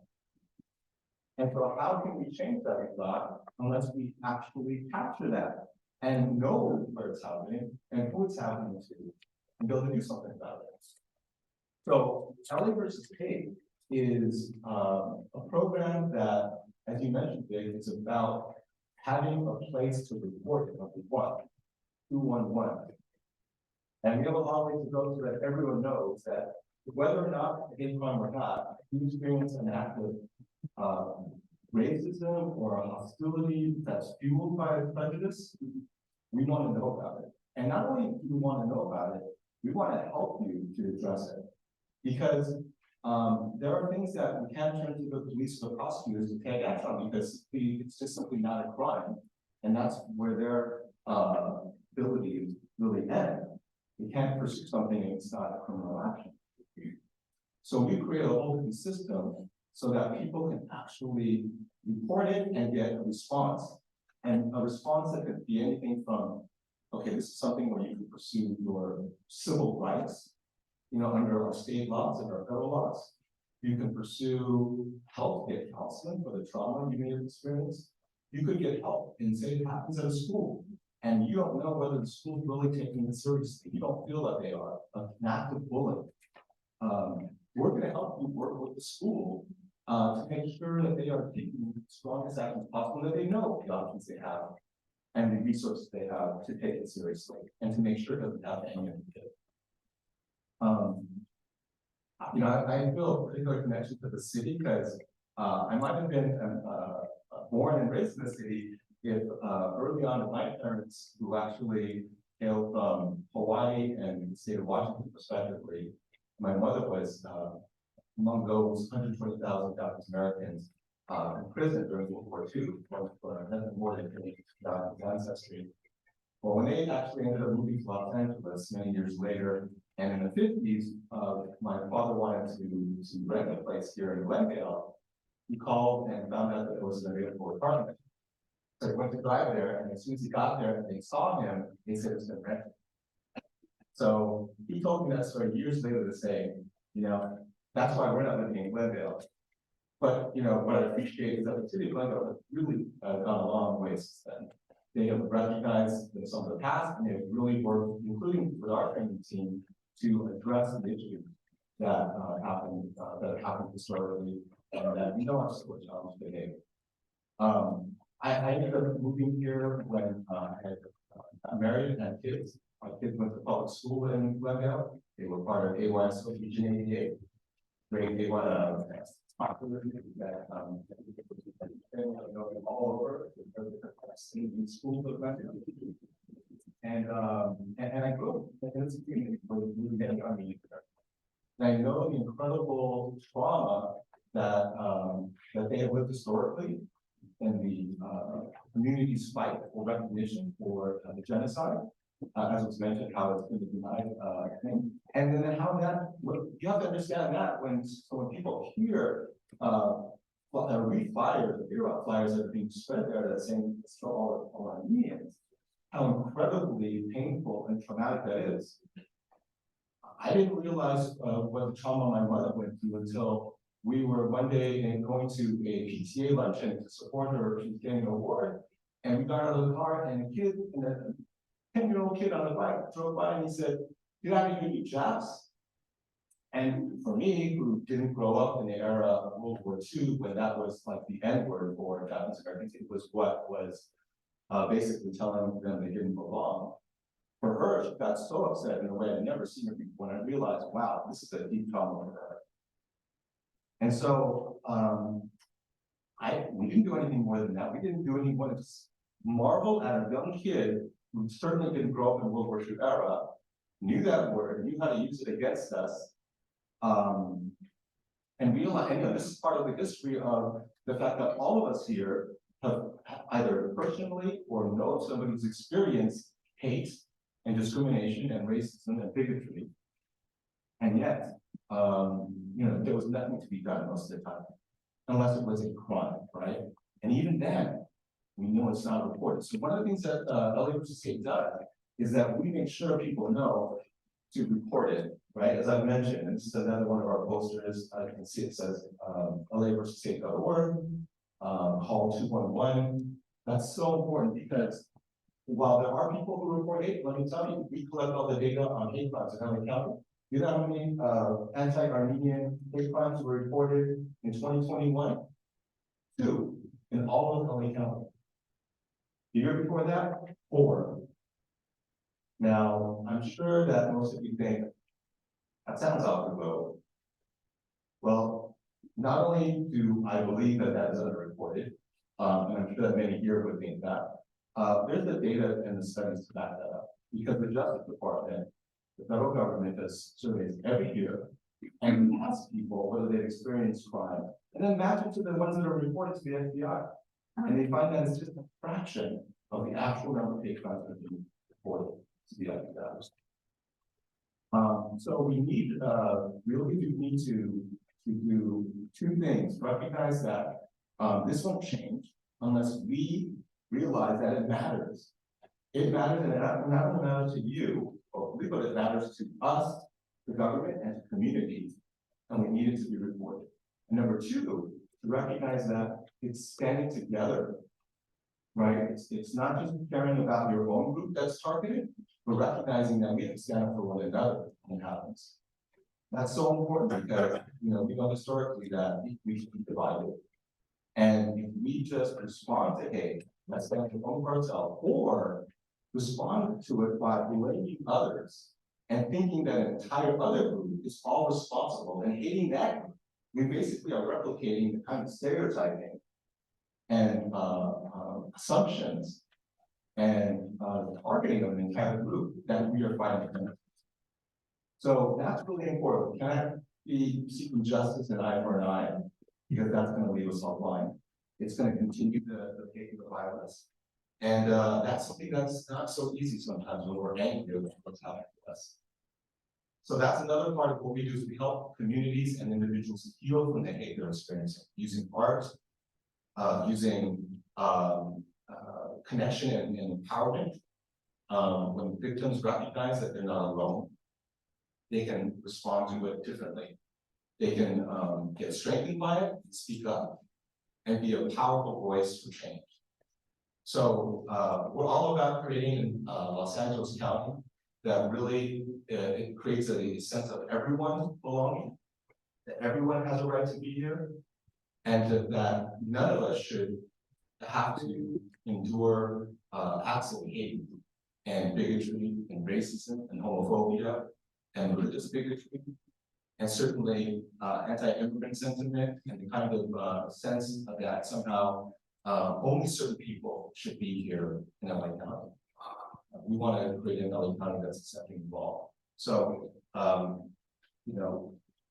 And so how can we change that, we thought, unless we actually capture that and know where it's happening and who it's happening to, and be able to do something about it. So LA versus Hate is a program that, as you mentioned, Dave, it's about having a place to report it, number one, 211. And we have a long way to go so that everyone knows that whether or not hate crime or not, if you experience an act of racism or a hostility that's fueled by prejudice, we want to know about it. And not only do we want to know about it, we want to help you to address it. Because there are things that we can't turn to the police or the prosecutors to take action on because it's just simply not a crime. And that's where their abilities really end. We can't pursue something if it's not a criminal action. So we create a whole different system so that people can actually report it and get a response. And a response that could be anything from, okay, this is something where you can pursue your civil rights, you know, under our state laws and our federal laws. You can pursue help, get counseling for the trauma you may have experienced. You could get help and say it happens at a school, and you don't know whether the school's really taking it seriously. You don't feel that they are an active bullying. We're going to help you work with the school to make sure that they are taking the strongest actions possible, that they know the options they have and the resources they have to take it seriously and to make sure it doesn't happen to any of the kids. You know, I feel a particular connection to the city because I might have been born and raised in the city if early on my parents, who actually hailed from Hawaii and the state of Washington respectively, my mother was among those 120,000 Japanese Americans in prison during World War II for nothing more than Japanese ancestry. Well, when they actually ended up moving to Los Angeles many years later, and in the 50s, my father wanted to rent a place here in Glendale. He called and found out that there was an available apartment. So he went to drive there, and as soon as he got there and they saw him, they said it's been rented. So he told me that story years later to say, you know, that's why we're not living in Glendale. But, you know, what I appreciate is that the city of Glendale has really gone a long way since then. They have recognized some of the past, and they've really worked, including with our training team, to address the issues that have happened historically, and that we know are still a challenge today. I ended up moving here when I had got married and had kids. My kids went to public school in Glendale. They were part of AYS Region 88. Great A1 popular that all over the schools of Glendale. And I grew up in this community where we moved in Army. And I know the incredible trauma that that they have lived historically, and the community's fight for recognition for the genocide, as was mentioned, how it's been denied, thing. And then how that, you have to understand that when people hear read flyers, hear about flyers that are being spread there that saying it's for all Armenians, how incredibly painful and traumatic that is. I didn't realize what the trauma my mother went through until we were one day going to a PTA luncheon to support her. She was getting an award, and we got out of the car, and a kid, and a 10-year-old kid on the bike drove by, and he said, "You have any Japs?" And for me, who didn't grow up in the era of World War II, when that was like the N-word for Japanese Americans, it was what was basically telling them they didn't belong. For her, she got so upset in a way I'd never seen her before, and I realized, wow, this is a deep trauma for her. And so, we didn't do anything more than that. We didn't do anything more than just marvel at a young kid who certainly didn't grow up in the World War II era, knew that word, knew how to use it against us. And realize, and this is part of the history of the fact that all of us here have either personally or know of somebody who's experienced hate and discrimination and racism and bigotry. And yet, there was nothing to be done most of the time, unless it was a crime, right? And even then, we know it's not reported. So one of the things that LA versus State does is that we make sure people know to report it, right? As I've mentioned, and this is another one of our posters. You can see it says LA-versus-State.org, call 211. That's so important because while there are people who report hate, let me tell you, we collect all the data on hate crimes in LA County. You know how many anti-Armenian hate crimes were reported in 2021? 2 in all of LA County. The year before that, 4. Now, I'm sure that most of you think, that sounds awfully low. Well, not only do I believe that that is underreported, and I'm sure that many here would think that, there's the data and the studies to back that up. Because the Justice Department, the federal government, does surveys every year and ask people whether they've experienced crime, and then match it to the ones that are reported to the FBI. And they find that it's just a fraction of the actual number of hate crimes that are being reported to the FBI. So we need, really do need to do 2 things. Recognize that this won't change unless we realize that it matters. It matters, and it not only matters to you, but it matters to us, the government, and to communities, and we need it to be reported. And number 2, to recognize that it's standing together, right? It's not just caring about your own group that's targeted, but recognizing that we have to stand up for one another when it happens. That's so important because, we know historically that we should be divided. And if we just respond to hate, that's like your own cartel, or respond to it by blaming others and thinking that an entire other group is all responsible and hating that group, we basically are replicating the kind of stereotyping and assumptions and targeting of an entire group that we are fighting against. So that's really important. We can't be seeking justice and eye for an eye, because that's going to leave us offline. It's going to continue the hate and the violence. And that's something that's not so easy sometimes when we're angry about what's happening to us. So that's another part of what we do, is we help communities and individuals heal from the hate they're experiencing, using art, using connection and empowerment. When victims recognize that they're not alone, they can respond to it differently. They can get strengthened by it, speak up, and be a powerful voice for change. So we're all about creating in Los Angeles County that really it creates a sense of everyone belonging, that everyone has a right to be here, and that none of us should have to endure acts of hate and bigotry and racism and homophobia and religious bigotry, and certainly anti-immigrant sentiment and the kind of sense that somehow only certain people should be here in LA County. We want to create an LA County that's accepting of all. So,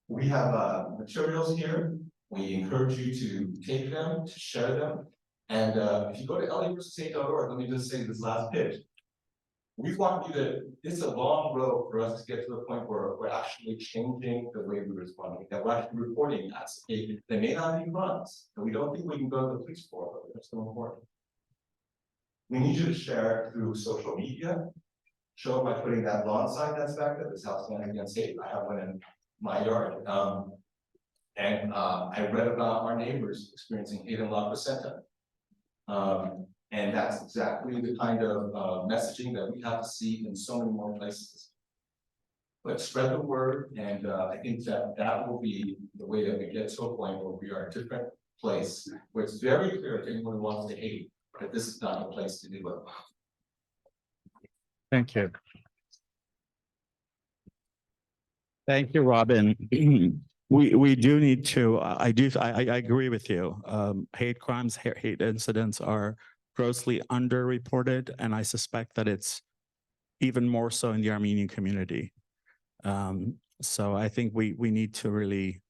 we have materials here. We encourage you to take them, to share them. And if you go to LA-versus-State.org, let me just say this last pitch. We want you to, it's a long road for us to get to the point where we're actually changing the way we respond, that we're actually reporting acts. They may not be crimes, and we don't think we can go to the police for, but they're still important. We need you to share through social media, show by putting that lawn sign that's back there, this house standing against hate. I have one in my yard. I read about our neighbors experiencing hate in La Crescenta. And that's exactly the kind of messaging that we have to see in so many more places. But spread the word, and I think that will be the way that we get to a point where we are a different place, where it's very clear to anyone who wants to hate that this is not the place to do it. Thank you. Thank you, Robin. We do need to, I agree with you. Hate crimes, hate incidents are grossly underreported, and I suspect that it's even more so in the Armenian community. So I think we need to really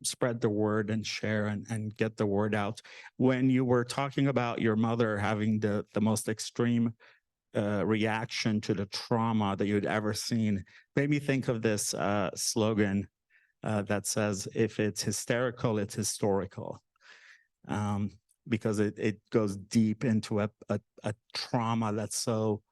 spread the word and share and get the word out. When you were talking about your mother having the most extreme reaction to the trauma that you'd ever seen, made me think of this slogan that says, if it's hysterical, it's historical. Because it goes deep into a trauma that's so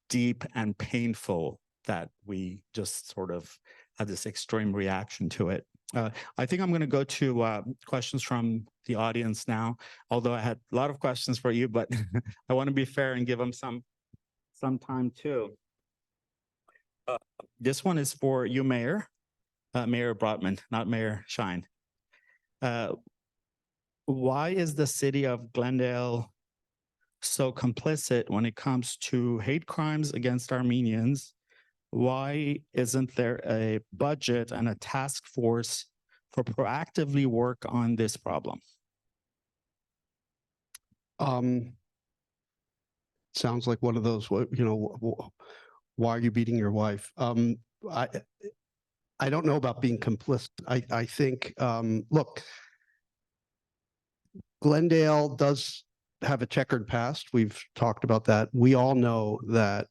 deep and painful that we just sort of have this extreme reaction to it. I think I'm going to go to questions from the audience now, although I had a lot of questions for you, but I want to be fair and give them some time too. This one is for you, Mayor, Mayor Brotman, not Mayor Shyne. Why is the city of Glendale so complicit when it comes to hate crimes against Armenians? Why isn't there a budget and a task force for proactively work on this problem? Sounds like one of those, why are you beating your wife? I don't know about being complicit. I think, look, Glendale does have a checkered past. We've talked about that. We all know that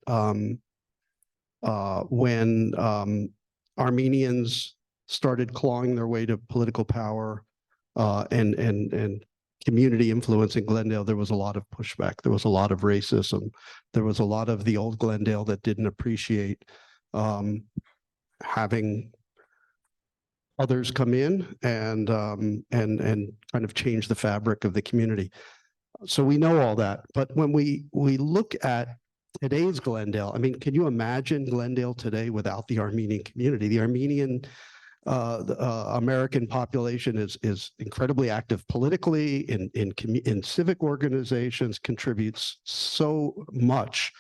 when Armenians started clawing their way to political power and community influence in Glendale, there was a lot of pushback. There was a lot of racism. There was a lot of the old Glendale that didn't appreciate having others come in and kind of change the fabric of the community. So we know all that. But when we look at today's Glendale, I mean, can you imagine Glendale today without the Armenian community? The Armenian American population is incredibly active politically, in civic organizations, contributes so much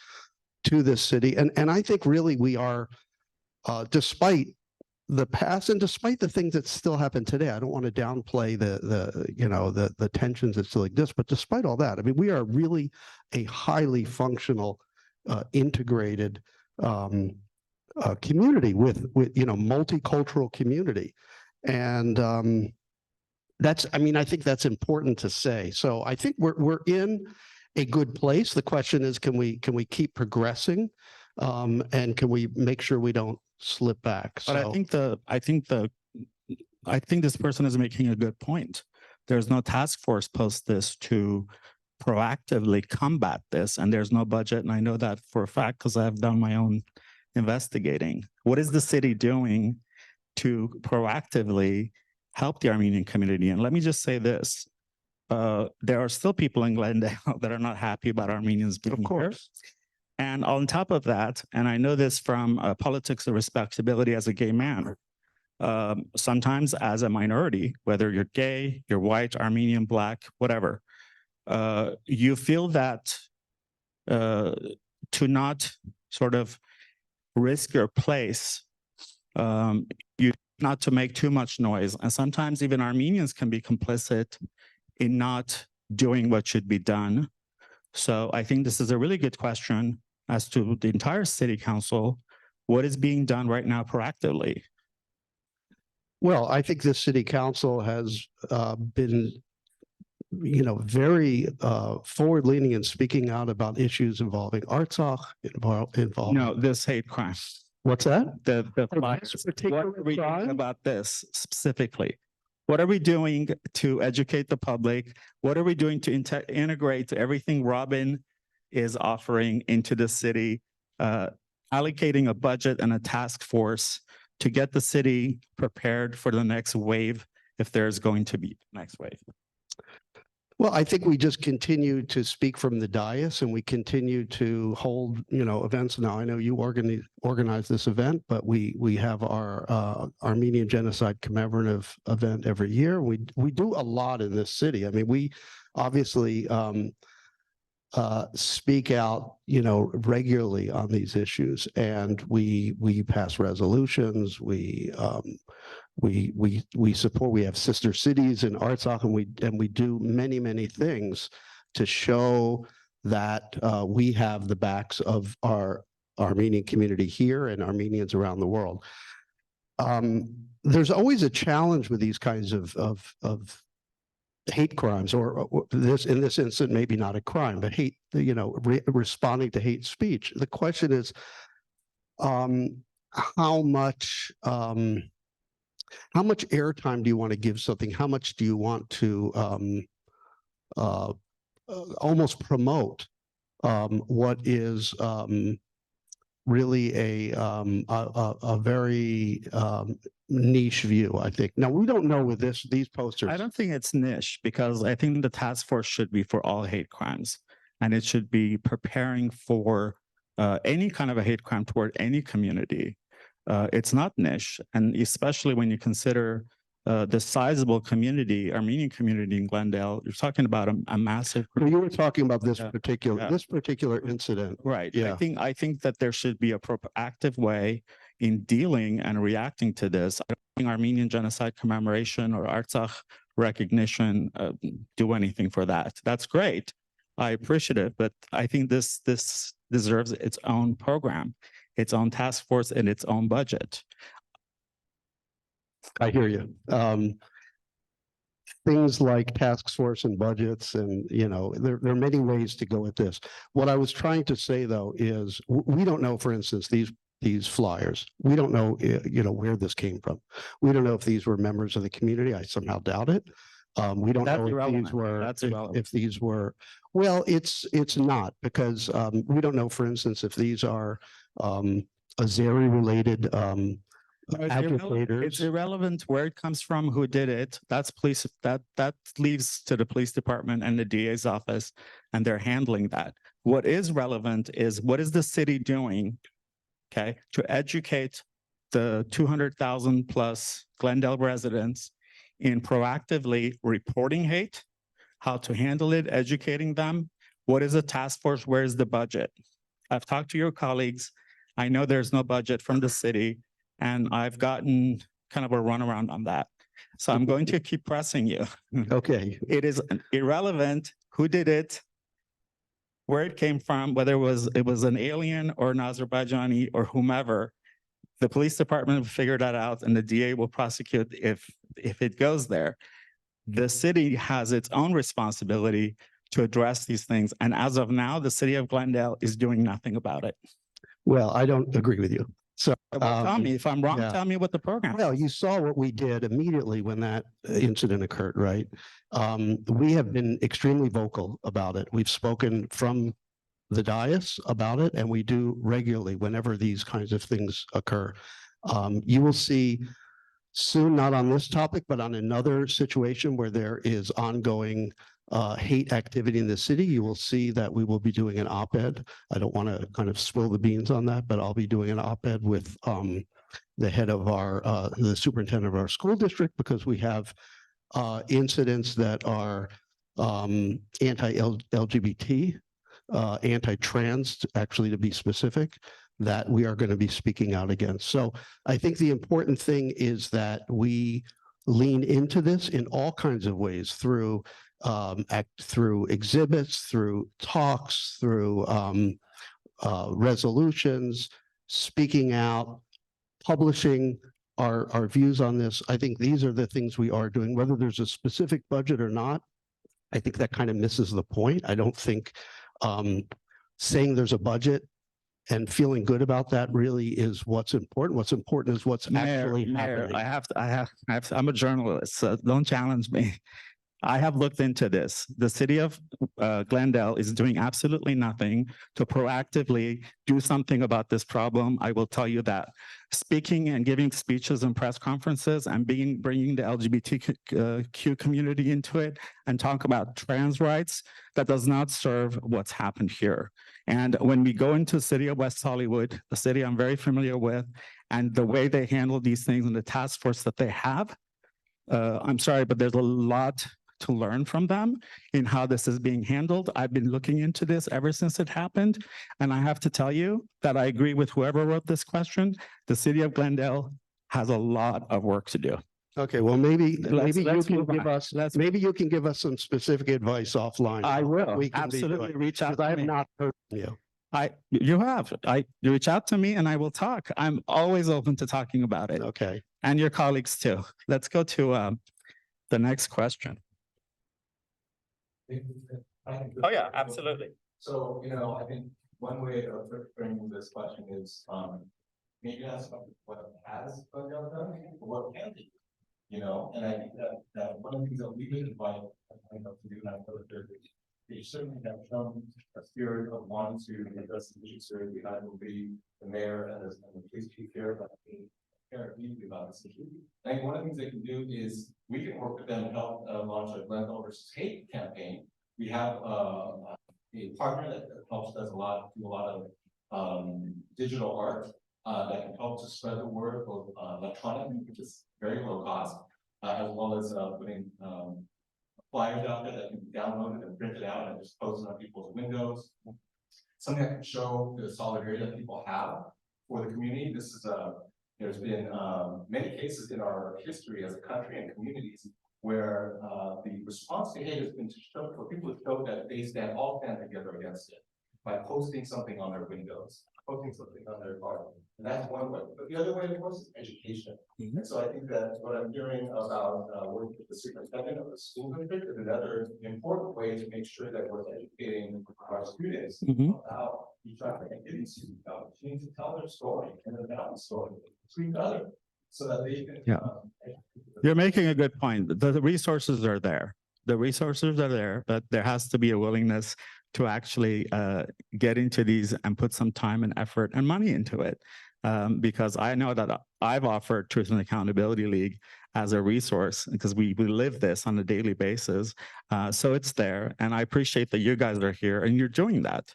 to this city. And I think really we are, despite the past and despite the things that still happen today, I don't want to downplay the tensions that still exist, but despite all that, I mean, we are really a highly functional, integrated community with multicultural community. And that's, I mean, I think that's important to say. So I think we're in a good place. The question is, can we keep progressing? And can we make sure we don't slip back? But I think this person is making a good point. There's no task force post this to proactively combat this, and there's no budget. And I know that for a fact because I've done my own investigating. What is the city doing to proactively help the Armenian community? And let me just say this. There are still people in Glendale that are not happy about Armenians being here. And on top of that, and I know this from politics of respectability as a gay man, sometimes as a minority, whether you're gay, you're white, Armenian, Black, whatever, you feel that to not sort of risk your place, you not to make too much noise. And sometimes even Armenians can be complicit in not doing what should be done. So I think this is a really good question as to the entire city council. What is being done right now proactively? Well, I think the city council has been, very forward-leaning and speaking out about issues involving Artsakh, involving. No, this hate crime. What's that? The fires. What are we doing about this specifically? What are we doing to educate the public? What are we doing to integrate everything Robin is offering into the city, allocating a budget and a task force to get the city prepared for the next wave, if there's going to be next wave? Well, I think we just continue to speak from the dais and we continue to hold, events. Now, I know you organize this event, but we have our Armenian Genocide Commemorative event every year. We do a lot in this city. I mean, we obviously speak out, regularly on these issues, and we pass resolutions. We support. We have sister cities in Artsakh, and we do many things to show that we have the backs of our Armenian community here and Armenians around the world. There's always a challenge with these kinds of hate crimes, or this, in this instance, maybe not a crime, but hate, responding to hate speech. The question is, how much airtime do you want to give something? How much do you want to almost promote what is really a very niche view, I think. Now, we don't know with these posters. I don't think it's niche, because I think the task force should be for all hate crimes, and it should be preparing for any kind of a hate crime toward any community. It's not niche, and especially when you consider the sizable community, Armenian community in Glendale, you're talking about a massive. You were talking about this Yeah. particular incident. Right. Yeah. I think that there should be a proactive way in dealing and reacting to this. I don't think Armenian genocide commemoration or Artsakh recognition do anything for that. That's great. I appreciate it, but I think this deserves its own program, its own task force, and its own budget. I hear you. Things like task force and budgets, and there are many ways to go at this. What I was trying to say, though, is we don't know, for instance, these flyers. We don't know, where this came from. We don't know if these were members of the community. I somehow doubt it. We don't know if these were, if these were. Well, it's not, because we don't know, for instance, if these are Azeri related agitators. It's irrelevant where it comes from, who did it. That's police. That leaves to the police department and the DA's office, and they're handling that. What is relevant is, what is the city doing, okay, to educate the 200,000 plus Glendale residents in proactively reporting hate, how to handle it, educating them. What is a task force? Where is the budget? I've talked to your colleagues. I know there's no budget from the city, and I've gotten kind of a runaround on that. So I'm going to keep pressing you. Okay. It is irrelevant who did it, where it came from, whether it was an alien or an Azerbaijani or whomever. The police department will figure that out, and the DA will prosecute if it goes there. The city has its own responsibility to address these things. And as of now, the city of Glendale is doing nothing about it. Well, I don't agree with you. So Tell me if I'm wrong, yeah. tell me what the program. Well, you saw what we did immediately when that incident occurred, right? We have been extremely vocal about it. We've spoken from the dais about it, and we do regularly whenever these kinds of things occur. You will see soon, not on this topic, but on another situation where there is ongoing hate activity in the city, you will see that we will be doing an op-ed. I don't want to kind of spill the beans on that, but I'll be doing an op-ed with the head of the superintendent of our school district, because we have incidents that are anti-LGBT, anti-trans, actually, to be specific, that we are going to be speaking out against. So I think the important thing is that we lean into this in all kinds of ways, through exhibits, through talks, through resolutions, speaking out, publishing our views on this. I think these are the things we are doing. Whether there's a specific budget or not, I think that kind of misses the point. I don't think saying there's a budget and feeling good about that really is what's important. What's important is what's actually happening. I'm a journalist, so don't challenge me. I have looked into this. The city of Glendale is doing absolutely nothing to proactively do something about this problem. I will tell you that. Speaking and giving speeches and press conferences and bringing the LGBTQ community into it and talk about trans rights, that does not serve what's happened here. And when we go into the city of West Hollywood, a city I'm very familiar with, and the way they handle these things and the task force that they have, I'm sorry, but there's a lot to learn from them in how this is being handled. I've been looking into this ever since it happened. And I have to tell you that I agree with whoever wrote this question. The city of Glendale has a lot of work to do. Okay, well, maybe Let's you can move give on. us, Let's- maybe you can give us some specific advice offline. I will We can be absolutely doing, reach out because I to have me. not heard from you. You reach out to me and I will talk. I'm always open to talking about it, Okay. and your colleagues too. Let's go to the next question. Oh, yeah, absolutely. So, I think one way of framing this question is, maybe ask what has Glendale done, but what can they do? And I think that one of the things that we would invite, to do, and I know that they certainly have shown a spirit of wanting to address the issues here. We had will be the mayor and the police chief here, but care deeply about this issue. I think one of the things they can do is we can work with them to help launch a Glendale versus Hate campaign. We have a partner that helps do a lot of digital art that can help to spread the word, both electronic, which is very low cost, as well as putting flyers out there that can be downloaded and printed out and just posted on people's windows. Something that can show the solidarity that people have for the community. This is there's been many cases in our history as a country and communities where the response to hate has been to show for people to show that they all stand together against it by posting something on their windows, posting something on their car. And that's one way. But the other way, of course, is education. And so I think that what I'm hearing about working with the superintendent of the school district is another important way to make sure that we're educating our students about each other and giving students the opportunity to tell their story and their family story to each other so that they can. You're making a good point. The resources are there. The resources are there, but there has to be a willingness to actually get into these and put some time and effort and money into it. Because I know that I've offered Truth and Accountability League as a resource because we live this on a daily basis. So it's there. And I appreciate that you guys are here and you're doing that.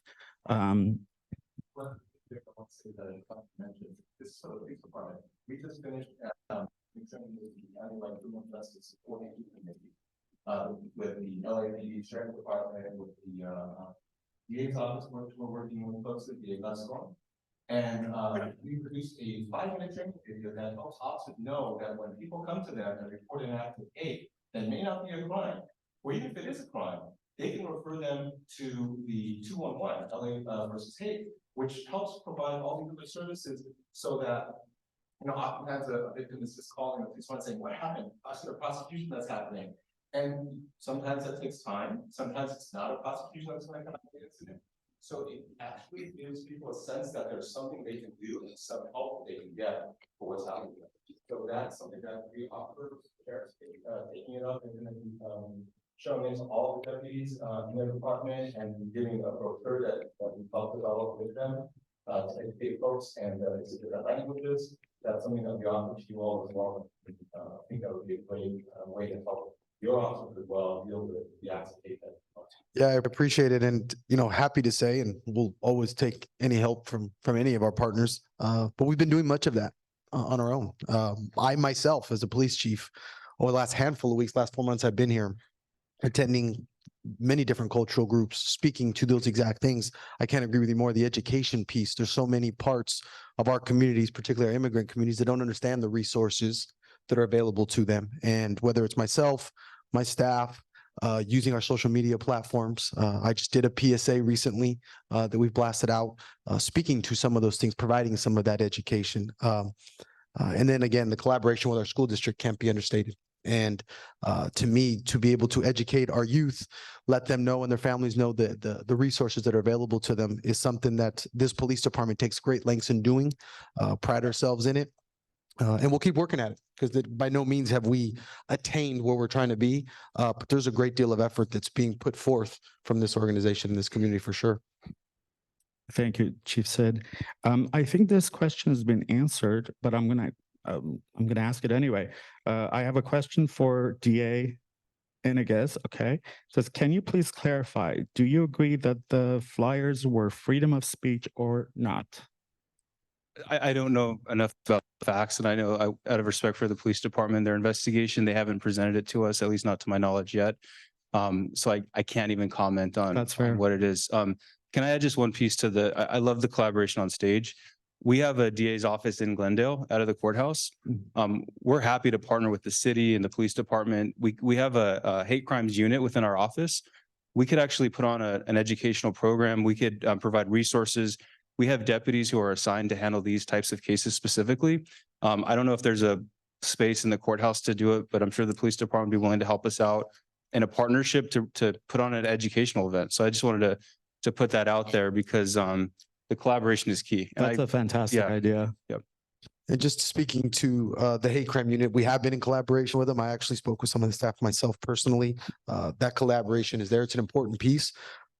We just finished with the LAPD Sheriff Department, with the DA's office, we're working with folks at the restaurant. And we produced a 5-minute training video that helps officers know that when people come to them and report an act of hate that may not be a crime, or even if it is a crime, they can refer them to the 211 LA versus hate, which helps provide all the other services so that oftentimes a victim is just calling the police and saying, what happened? I see a prosecution that's happening. And sometimes that takes time. Sometimes it's not a prosecution that's going to come out of the incident. So it actually gives people a sense that there's something they can do and some help they can get for what's happening. So that's something that we offer taking it up and then showing it to all the deputies in their department and giving a brochure that we help develop with them to educate folks and it's different languages. That's something that we offer to you all as well. I think that would be a great way to help your office as well deal with the acts of hate. Yeah, I appreciate it. And, happy to say, and we'll always take any help from any of our partners. But we've been doing much of that on our own. I myself, as a police chief, over the last handful of weeks, last 4 months, I've been here attending many different cultural groups, speaking to those exact things. I can't agree with you more. The education piece, there's so many parts of our communities, particularly our immigrant communities, that don't understand the resources that are available to them. And whether it's myself, my staff, using our social media platforms. I just did a PSA recently that we've blasted out, speaking to some of those things, providing some of that education. And then again, the collaboration with our school district can't be understated. And to me, to be able to educate our youth, let them know and their families know that the resources that are available to them is something that this police department takes great lengths in doing, pride ourselves in it. And we'll keep working at it because by no means have we attained where we're trying to be. But there's a great deal of effort that's being put forth from this organization in this community for sure. Thank you, Chief Cid. I think this question has been answered, but I'm gonna ask it anyway. I have a question for DA Iniguez. Okay, it says, can you please clarify? Do you agree that the flyers were freedom of speech or not? I don't know enough about facts, and I know out of respect for the police department, their investigation, they haven't presented it to us, at least not to my knowledge yet. So I can't even comment on That's fair. on what it is. Can I add just one piece to I love the collaboration on stage. We have a DA's office in Glendale out of the courthouse. We're happy to partner with the city and the police department. We have a hate crimes unit within our office. We could actually put on an educational program. We could provide resources. We have deputies who are assigned to handle these types of cases specifically. I don't know if there's a space in the courthouse to do it, but I'm sure the police department would be willing to help us out in a partnership to put on an educational event. So I just wanted to put that out there because the collaboration is key. And That's a fantastic yeah. idea. And just speaking to the hate crime unit, we have been in collaboration with them. I actually spoke with some of the staff myself personally. That collaboration is there. It's an important piece.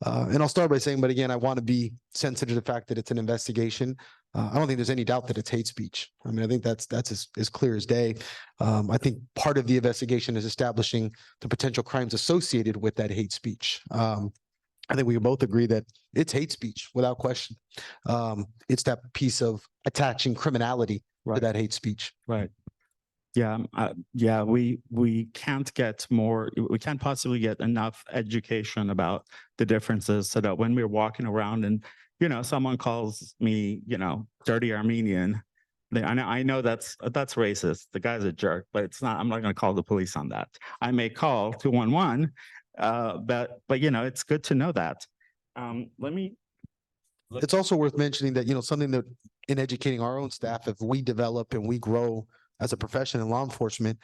And I'll start by saying, but again, I want to be sensitive to the fact that it's an investigation. I don't think there's any doubt that it's hate speech. I mean, I think that's as clear as day. I think part of the investigation is establishing the potential crimes associated with that hate speech. I think we can both agree that it's hate speech without question. It's that piece of attaching criminality to that hate speech. Right. Yeah. Yeah. We can't get more, we can't possibly get enough education about the differences so that when we're walking around and, someone calls me, dirty Armenian, I know that's racist. The guy's a jerk, but I'm not going to call the police on that. I may call 211, but it's good to know that. It's also worth mentioning that, something that in educating our own staff, if we develop and we grow as a profession in law enforcement,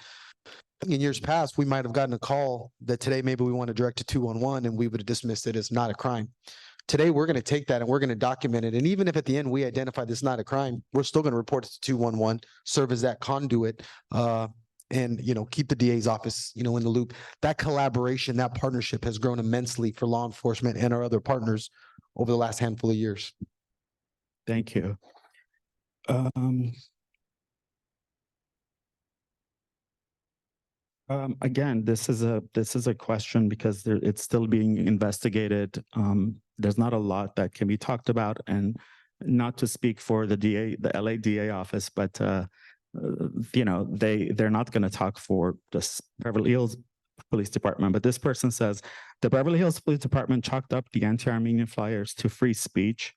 in years past, we might have gotten a call that today maybe we want to direct to 211 and we would have dismissed it as not a crime. Today, we're going to take that and we're going to document it. And even if at the end we identify this not a crime, we're still going to report it to 211, serve as that conduit, and keep the DA's office, in the loop. That collaboration, that partnership has grown immensely for law enforcement and our other partners over the last handful of years. Thank you. Again, this is a question because it's still being investigated. There's not a lot that can be talked about, and not to speak for the DA, the LA DA office, but they're not going to talk for the Beverly Hills Police Department. But this person says the Beverly Hills Police Department chalked up the anti-Armenian flyers to free speech.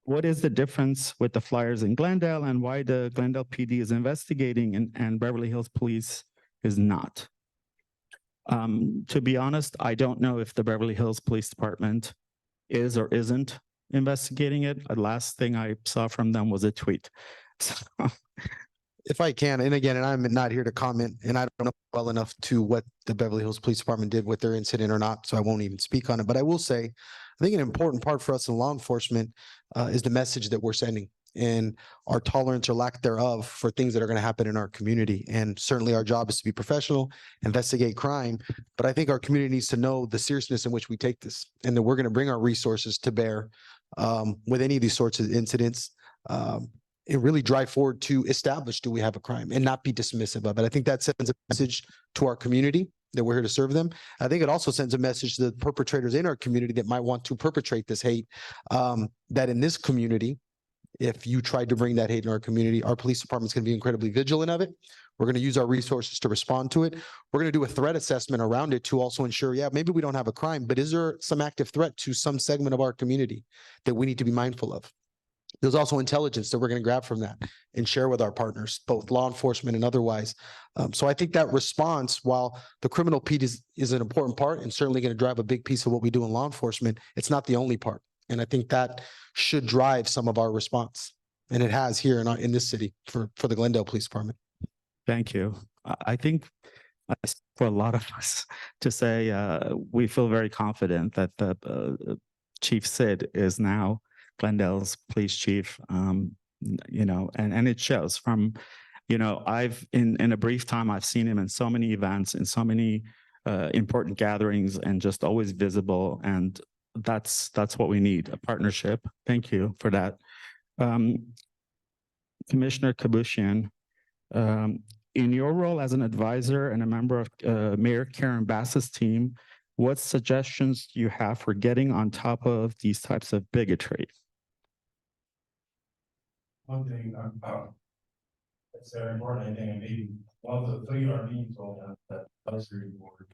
What is the difference with the flyers in Glendale and why the Glendale PD is investigating and Beverly Hills Police is not? To be honest, I don't know if the Beverly Hills Police Department is or isn't investigating it. The last thing I saw from them was a tweet. So, if I can, and again, and I'm not here to comment, and I don't know well enough to what the Beverly Hills Police Department did with their incident or not, so I won't even speak on it. But I will say, I think an important part for us in law enforcement is the message that we're sending and our tolerance or lack thereof for things that are going to happen in our community. And certainly our job is to be professional, investigate crime, but I think our community needs to know the seriousness in which we take this and that we're going to bring our resources to bear with any of these sorts of incidents. And really drive forward to establish, do we have a crime, and not be dismissive of it. I think that sends a message to our community that we're here to serve them. I think it also sends a message to the perpetrators in our community that might want to perpetrate this hate, that in this community, if you tried to bring that hate in our community, our police department's going to be incredibly vigilant of it. We're going to use our resources to respond to it. We're going to do a threat assessment around it to also ensure, yeah, maybe we don't have a crime, but is there some active threat to some segment of our community that we need to be mindful of? There's also intelligence that we're going to grab from that and share with our partners, both law enforcement and otherwise. So I think that response, while the criminal piece is an important part and certainly going to drive a big piece of what we do in law enforcement, it's not the only part. And I think that should drive some of our response. And it has here in this city for the Glendale Police Department. Thank you. I think for a lot of us to say we feel very confident that the Chief Cid is now Glendale's police chief, and it shows from, I've in a brief time, I've seen him in so many events, in so many important gatherings, and just always visible. And that's what we need, a partnership. Thank you for that. Commissioner Kbushyan, in your role as an advisor and a member of Mayor Karen Bass's team, what suggestions do you have for getting on top of these types of bigotry? one thing, it's very important, I think, and maybe one of the three Armenians on that advisory board.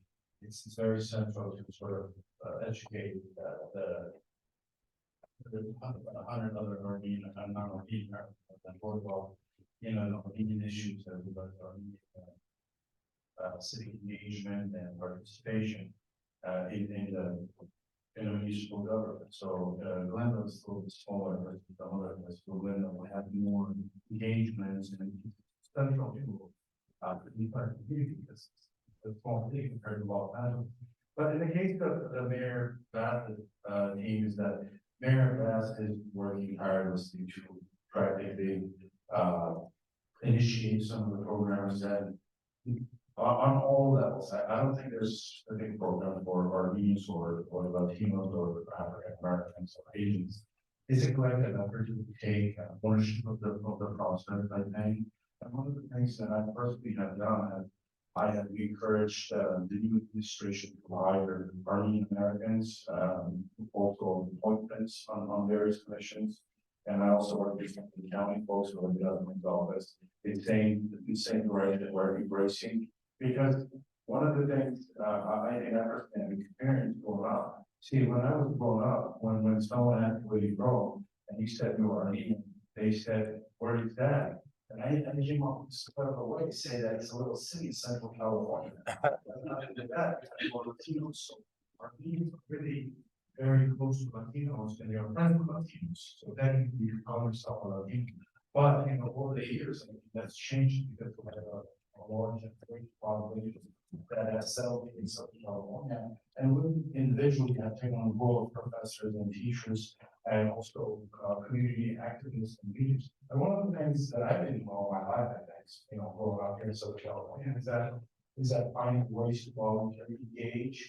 It's very central to sort of educate the 100 other Armenian and non-Armenian that board about, you know, Armenian issues that we like Armenian civic engagement and participation in the municipal government. So Glendale is a little bit smaller versus the other, so Glendale will have more engagements and central people to be part of the community because it's a small city compared to Los Angeles. But in the case of the Mayor Bassett team, is that Mayor Bassett is working tirelessly to practically initiate some of the programs that on all levels. I don't think there's a big program for Armenians or Latinos or African Americans or Asians. It's a collective effort to take ownership of the process, I think. And one of the things that I personally have done is I have encouraged the new administration to hire Armenian Americans, also appointments on various commissions. And I also work with the county folks who are in the government office. The same direction that we're embracing. Because one of the things I understand experience growing up. See, when I was growing up, when someone asked where you from, and you said you were Armenian, they said, "Where is that?" And I came up with a clever way to say that it's a little city in Central California. Latinos, so Armenians are really very close to Latinos, and they're friends with Latinos. So then you call yourself a Latino. But you know, over the years, that's changed because we have a large and great population that has settled in Southern California, and we individually have taken on the role of professors and teachers, and also community activists and leaders. And one of the things that I've been involved in my life, I think, you know, growing up here in Southern California, is that finding ways to voluntarily engage,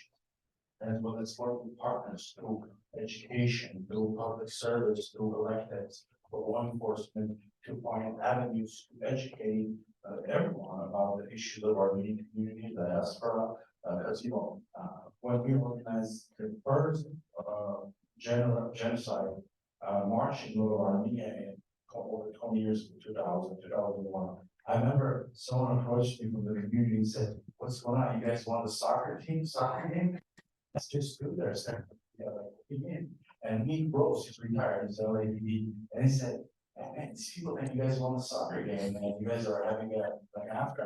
as well as work with partners through education, through public service, through electives, for law enforcement, to find avenues to educate everyone about the issues of our Armenian community, the diaspora, because you know, when we organized the first genocide march in Little Armenia in over 20 years ago, 2001, I remember someone approached me from the community and said, "What's going on? You guys want the soccer game? Let's just go there." And me, Rose, he's retired, he's LAPD, and he said, "Man, these people think you guys won the soccer game, and you guys are having an after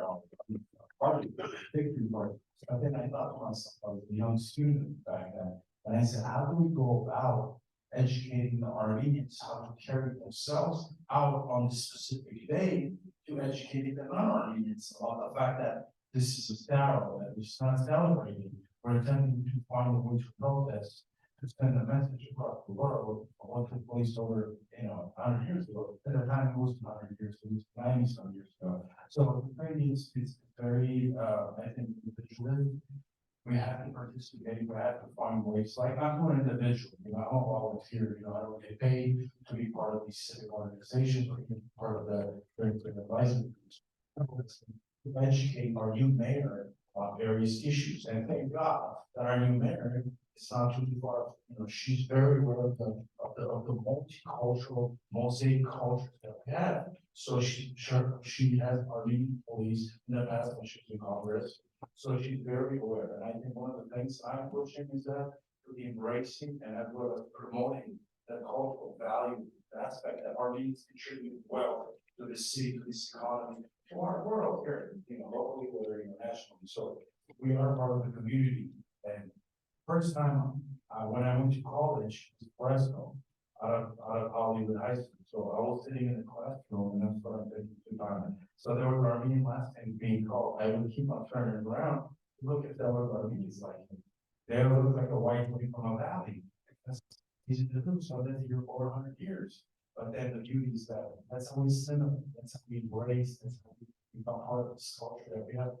party, victory party." So then I thought to myself, I was a young student back then, and I said, how do we go about educating the Armenians how to carry themselves out on this specific day to educate the non-Armenians about the fact that this is a TAAL, that it's not celebrating. We're attempting to find a way to protest, to send a message across the world of what took place over, 100 years ago. At the time, it was 100 years, it was 90-some years ago. So the thing is, it's very, I think, individually, we have to participate, we have to find ways, like I'm an individual, I'm a volunteer, I don't get paid to be part of these civic organizations or even part of the advisory groups. To educate our new mayor on various issues, and thank God that our new mayor is not too far. She's very aware of the multicultural mosaic culture that we have. So she has our new police in the past when she was in Congress. So she's very aware. And I think one of the things I'm pushing is that to be embracing and as well as promoting the cultural value aspect that Armenians contribute well to the city, to this economy, to our world here, locally or internationally. So we are part of the community. And first time when I went to college, it was Fresno, out of Hollywood High School. So I was sitting in the classroom and that's what I'm thinking to time. So there was Armenian last name being called. I would keep on turning around to look if there was Armenians like me. They look like a white boy from a valley. That's easy to do. So that's here 400 years. But then the beauty is that that's how we similar. That's how we embrace. That's how we become part of this culture that we have,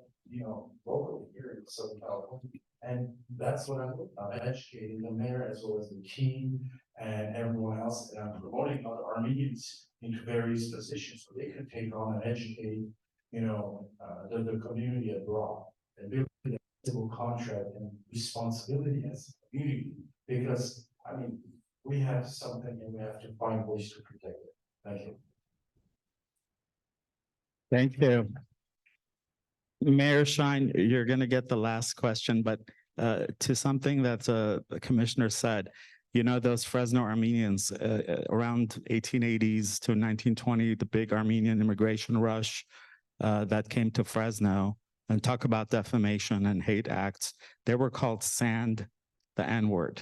locally here in Southern California. And that's what I'm educating the mayor as well as the team and everyone else. And I'm promoting other Armenians into various positions so they can take on and educate, the community abroad and build a civil contract and responsibility as a community. Because we have something and we have to find ways to protect it. Thank you. Thank you. Mayor Shyne, you're going to get the last question, but to something that the commissioner said, you know, those Fresno Armenians around 1880s to 1920, the big Armenian immigration rush that came to Fresno, and talk about defamation and hate acts, they were called sand, the N-word.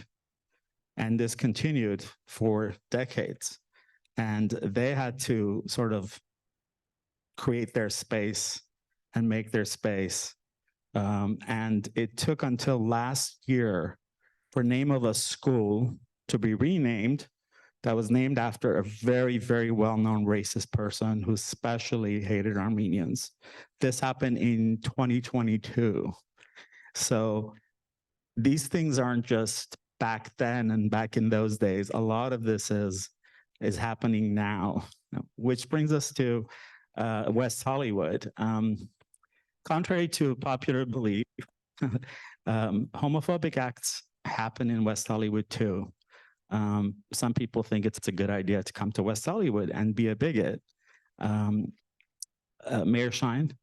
And this continued for decades. And they had to sort of create their space and make their space. And it took until last year for name of a school to be renamed that was named after a very, very well-known racist person who especially hated Armenians. This happened in 2022. So these things aren't just back then and back in those days. A lot of this is happening now, which brings us to West Hollywood. Contrary to popular belief, homophobic acts happen in West Hollywood too. Some people think it's a good idea to come to West Hollywood and be a bigot. Mayor Shyne,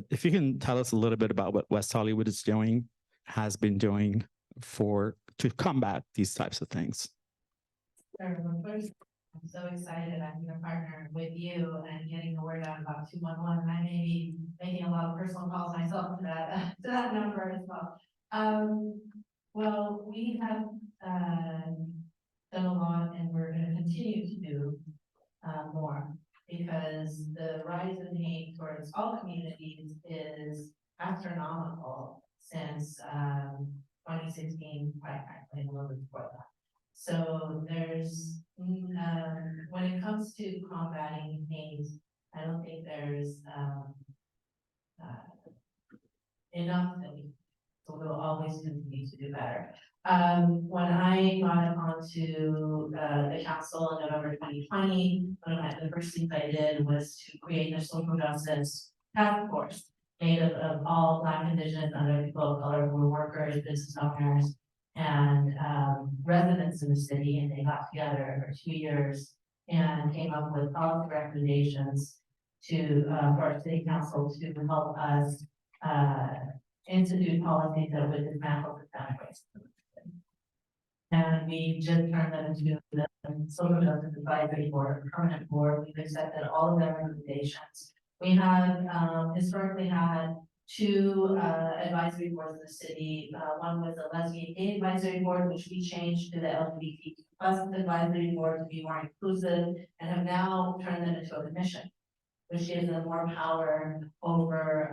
if you can tell us a little bit about what West Hollywood is doing, has been doing to combat these types of things. Sure. Well, first, I'm so excited I'm going to partner with you and getting the word out about 211. I may be making a lot of personal calls myself to that number as well. Well, we have done a lot, and we're going to continue to do more, because the rise in hate towards all communities is astronomical since 2016, quite frankly, and a little bit before that. So there's, when it comes to combating hate, I don't think there's enough that so we'll always continue to do better. When I got onto the council in November 2020, the first things I did was to create a social justice task force made of all Black, Indigenous, and other people of color who were workers, business owners, and residents in the city. And they got together for 2 years and came up with policy recommendations for our city council to help us institute policies that would dismantle systemic racism. And we just turned them into the Social Justice Advisory Board, permanent board. We've accepted all of their recommendations. We have historically had 2 advisory boards in the city. One was the Lesbian Gay Advisory Board, which we changed to the LGBTQ+ Advisory Board to be more inclusive, and have now turned them into a commission, which gives them more power over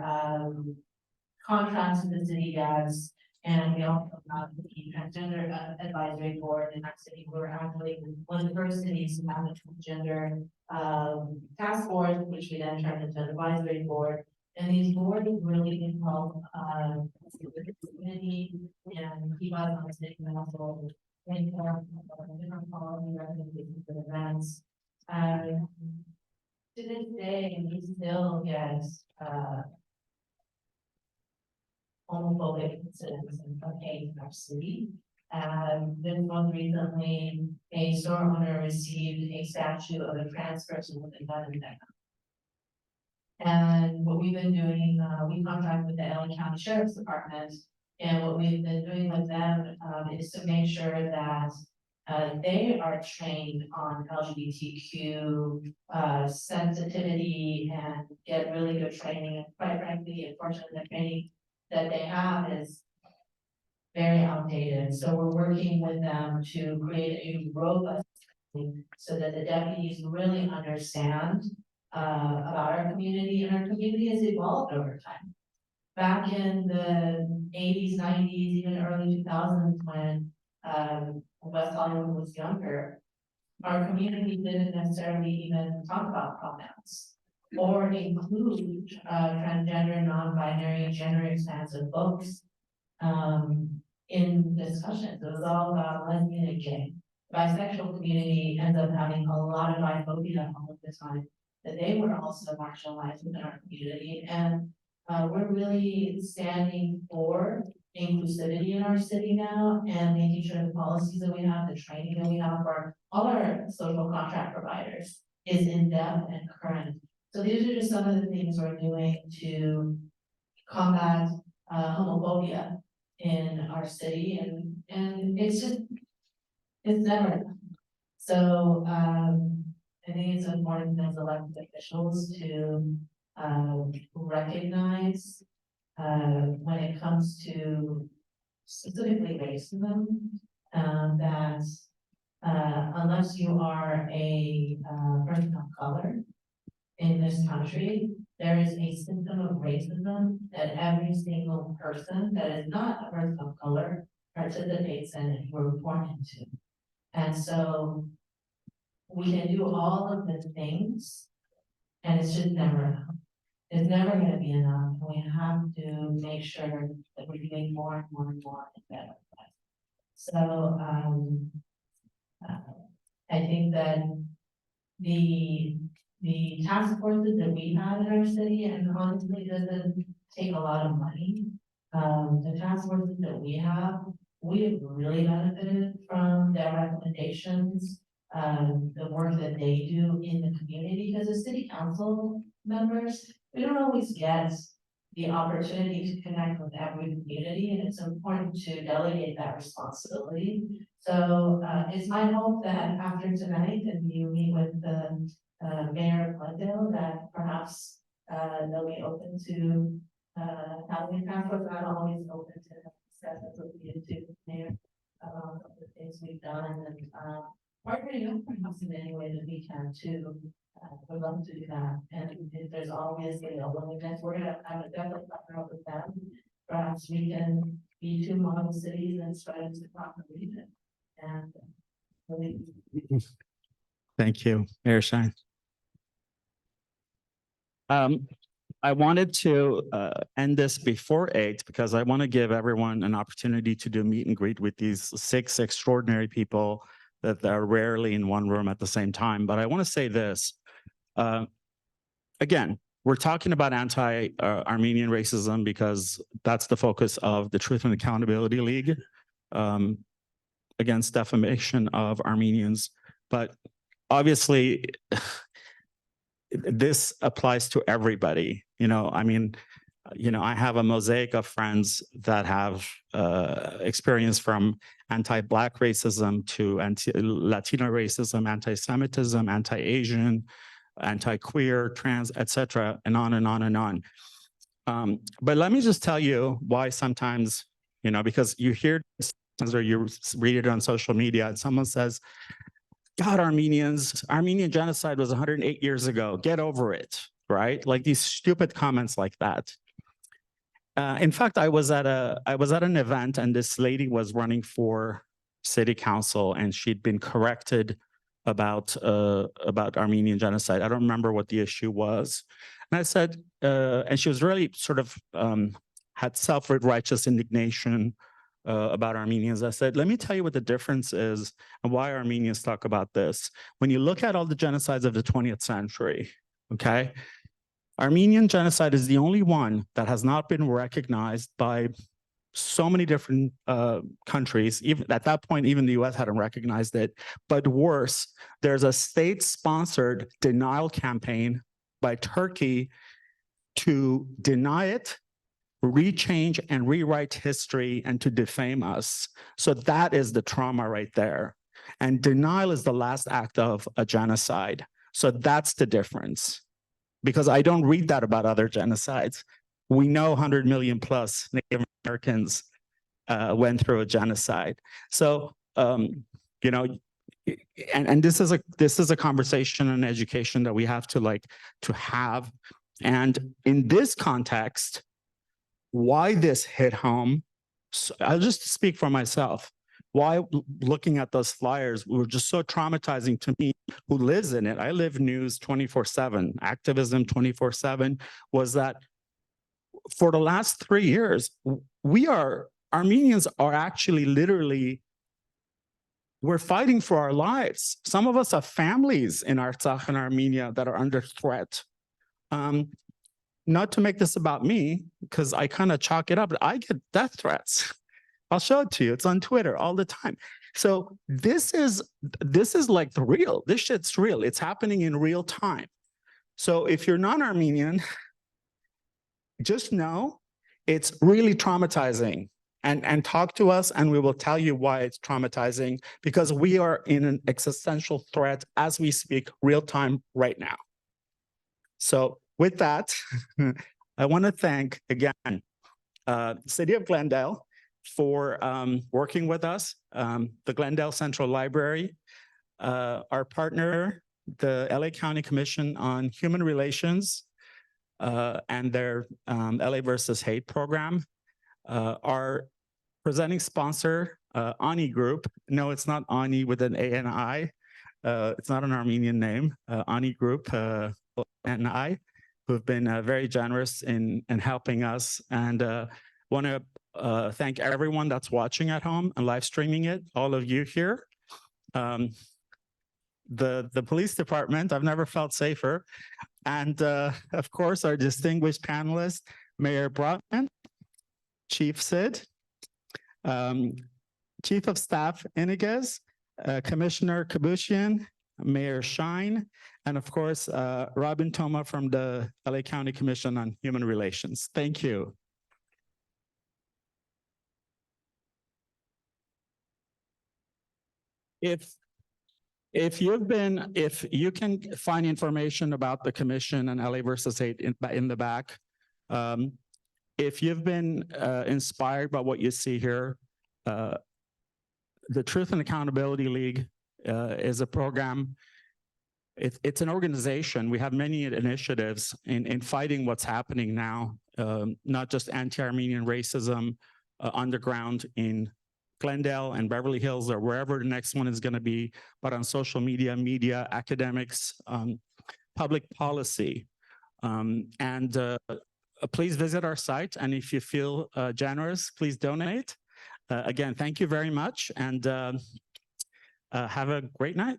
contracts with the city guys. And we also have the transgender advisory board in our city. We're actually one of the first cities to have a transgender task force, which we then turned into an advisory board. And these boards really can help the community and keep us on the city council, and different policy recommendations and events. To this day, we still get homophobic incidents of hate in our city. This most recently, a store owner received a statue of a trans person with a gun in their mouth. And what we've been doing, we contract with the LA County Sheriff's Department, and what we've been doing with them is to make sure that they are trained on LGBTQ sensitivity and get really good training. And quite frankly, unfortunately, the training that they have is very outdated. So we're working with them to create a robust training so that the deputies really understand about our community, and our community has evolved over time. Back in the 80s, 90s, even early 2000s, when West Hollywood was younger, our community didn't necessarily even talk about pronouns or include transgender, non-binary, gender expansive books in discussions. It was all about lesbian and gay. The bisexual community ends up having a lot of biphobia all of the time, that they were also marginalized within our community. And we're really standing for inclusivity in our city now, and making sure the policies that we have, the training that we have for all our social contract providers is in depth and current, So these are just some of the things we're doing to combat homophobia in our city, and it's never enough. So I think it's important as elected officials to recognize when it comes to specifically racism, that unless you are a person of color in this country, there is a system of racism that every single person that is not a person of color participates in and we're born into. And so we can do all of the things and it's just never enough. It's never gonna be enough. We have to make sure that we're doing more and more and more and better. So I think that the task forces that we have in our city, and honestly, doesn't take a lot of money. The task forces that we have really benefited from their recommendations, the work that they do in the community, because as city council members, we don't always get the opportunity to connect with every community, and it's important to delegate that responsibility. So it's my hope that after tonight, and you meet with the mayor of Glendale, that perhaps they'll be open to having council, not always open to discuss with you to the mayor about the things we've done, and partnering up perhaps in any way that we can too. Would love to do that, and if there's always a willingness, I would definitely partner up with them. Perhaps we can be two model cities and spread into the region. And really. Thank you, Mayor Shyne. I wanted to end this before 8 because I want to give everyone an opportunity to do meet and greet with these 6 extraordinary people that are rarely in one room at the same time. But I want to say this. Again, we're talking about anti-Armenian racism because that's the focus of the Truth and Accountability League against defamation of Armenians. But obviously, this applies to everybody. I mean, I have a mosaic of friends that have experience from anti-Black racism to anti-Latino racism, anti-Semitism, anti-Asian, anti-queer, trans, etc., and on and on and on. But let me just tell you why sometimes, because you hear or you read it on social media and someone says, God, Armenian genocide was 108 years ago. Get over it, right? Like these stupid comments like that. In fact, I was at an event and this lady was running for city council and she'd been corrected about Armenian genocide. I don't remember what the issue was. And I said, and she was really sort of had self-righteous indignation about Armenians. I said, let me tell you what the difference is and why Armenians talk about this. When you look at all the genocides of the 20th century, okay, Armenian genocide is the only one that has not been recognized by so many different countries. Even at that point, even the US hadn't recognized it. But worse, there's a state-sponsored denial campaign by Turkey to deny it, rechange and rewrite history, and to defame us. So that is the trauma right there. And denial is the last act of a genocide. So that's the difference. Because I don't read that about other genocides. We know 100 million plus Native Americans went through a genocide. So, and this is a conversation and education that we have to have. And in this context, why this hit home, so I'll just speak for myself. Why looking at those flyers were just so traumatizing to me, who lives in it. I live news 24/7, activism 24/7, was that for the last 3 years, Armenians are actually literally, we're fighting for our lives. Some of us have families in Artsakh and Armenia that are under threat. Not to make this about me, because I kind of chalk it up, but I get death threats. I'll show it to you. It's on Twitter all the time. So this is like real. This shit's real. It's happening in real time. So if you're non-Armenian, just know it's really traumatizing. And talk to us and we will tell you why it's traumatizing, because we are in an existential threat as we speak, real time right now. So with that, I want to thank again, City of Glendale for working with us, the Glendale Central Library, our partner, the LA County Commission on Human Relations, and their LA versus Hate program, our presenting sponsor, Ani Group. No, it's not Ani with an A and I. It's not an Armenian name. Ani Group and I, who have been very generous in helping us. And want to thank everyone that's watching at home and live streaming it, all of you here. The police department, I've never felt safer. And of course, our distinguished panelists, Mayor Brotman, Chief Cid, Chief of Staff Iniguez, Commissioner Kbushyan, Mayor Shyne, and of course, Robin Toma from the LA County Commission on Human Relations. Thank you. If you can find information about the commission and LA versus Hate in the back, if you've been inspired by what you see here, the Truth and Accountability League is a program. It's an organization. We have many initiatives in fighting what's happening now, not just anti-Armenian racism underground in Glendale and Beverly Hills or wherever the next one is going to be, but on social media, academics, public policy. Please visit our site. And if you feel generous, please donate. Again, thank you very much and have a great night.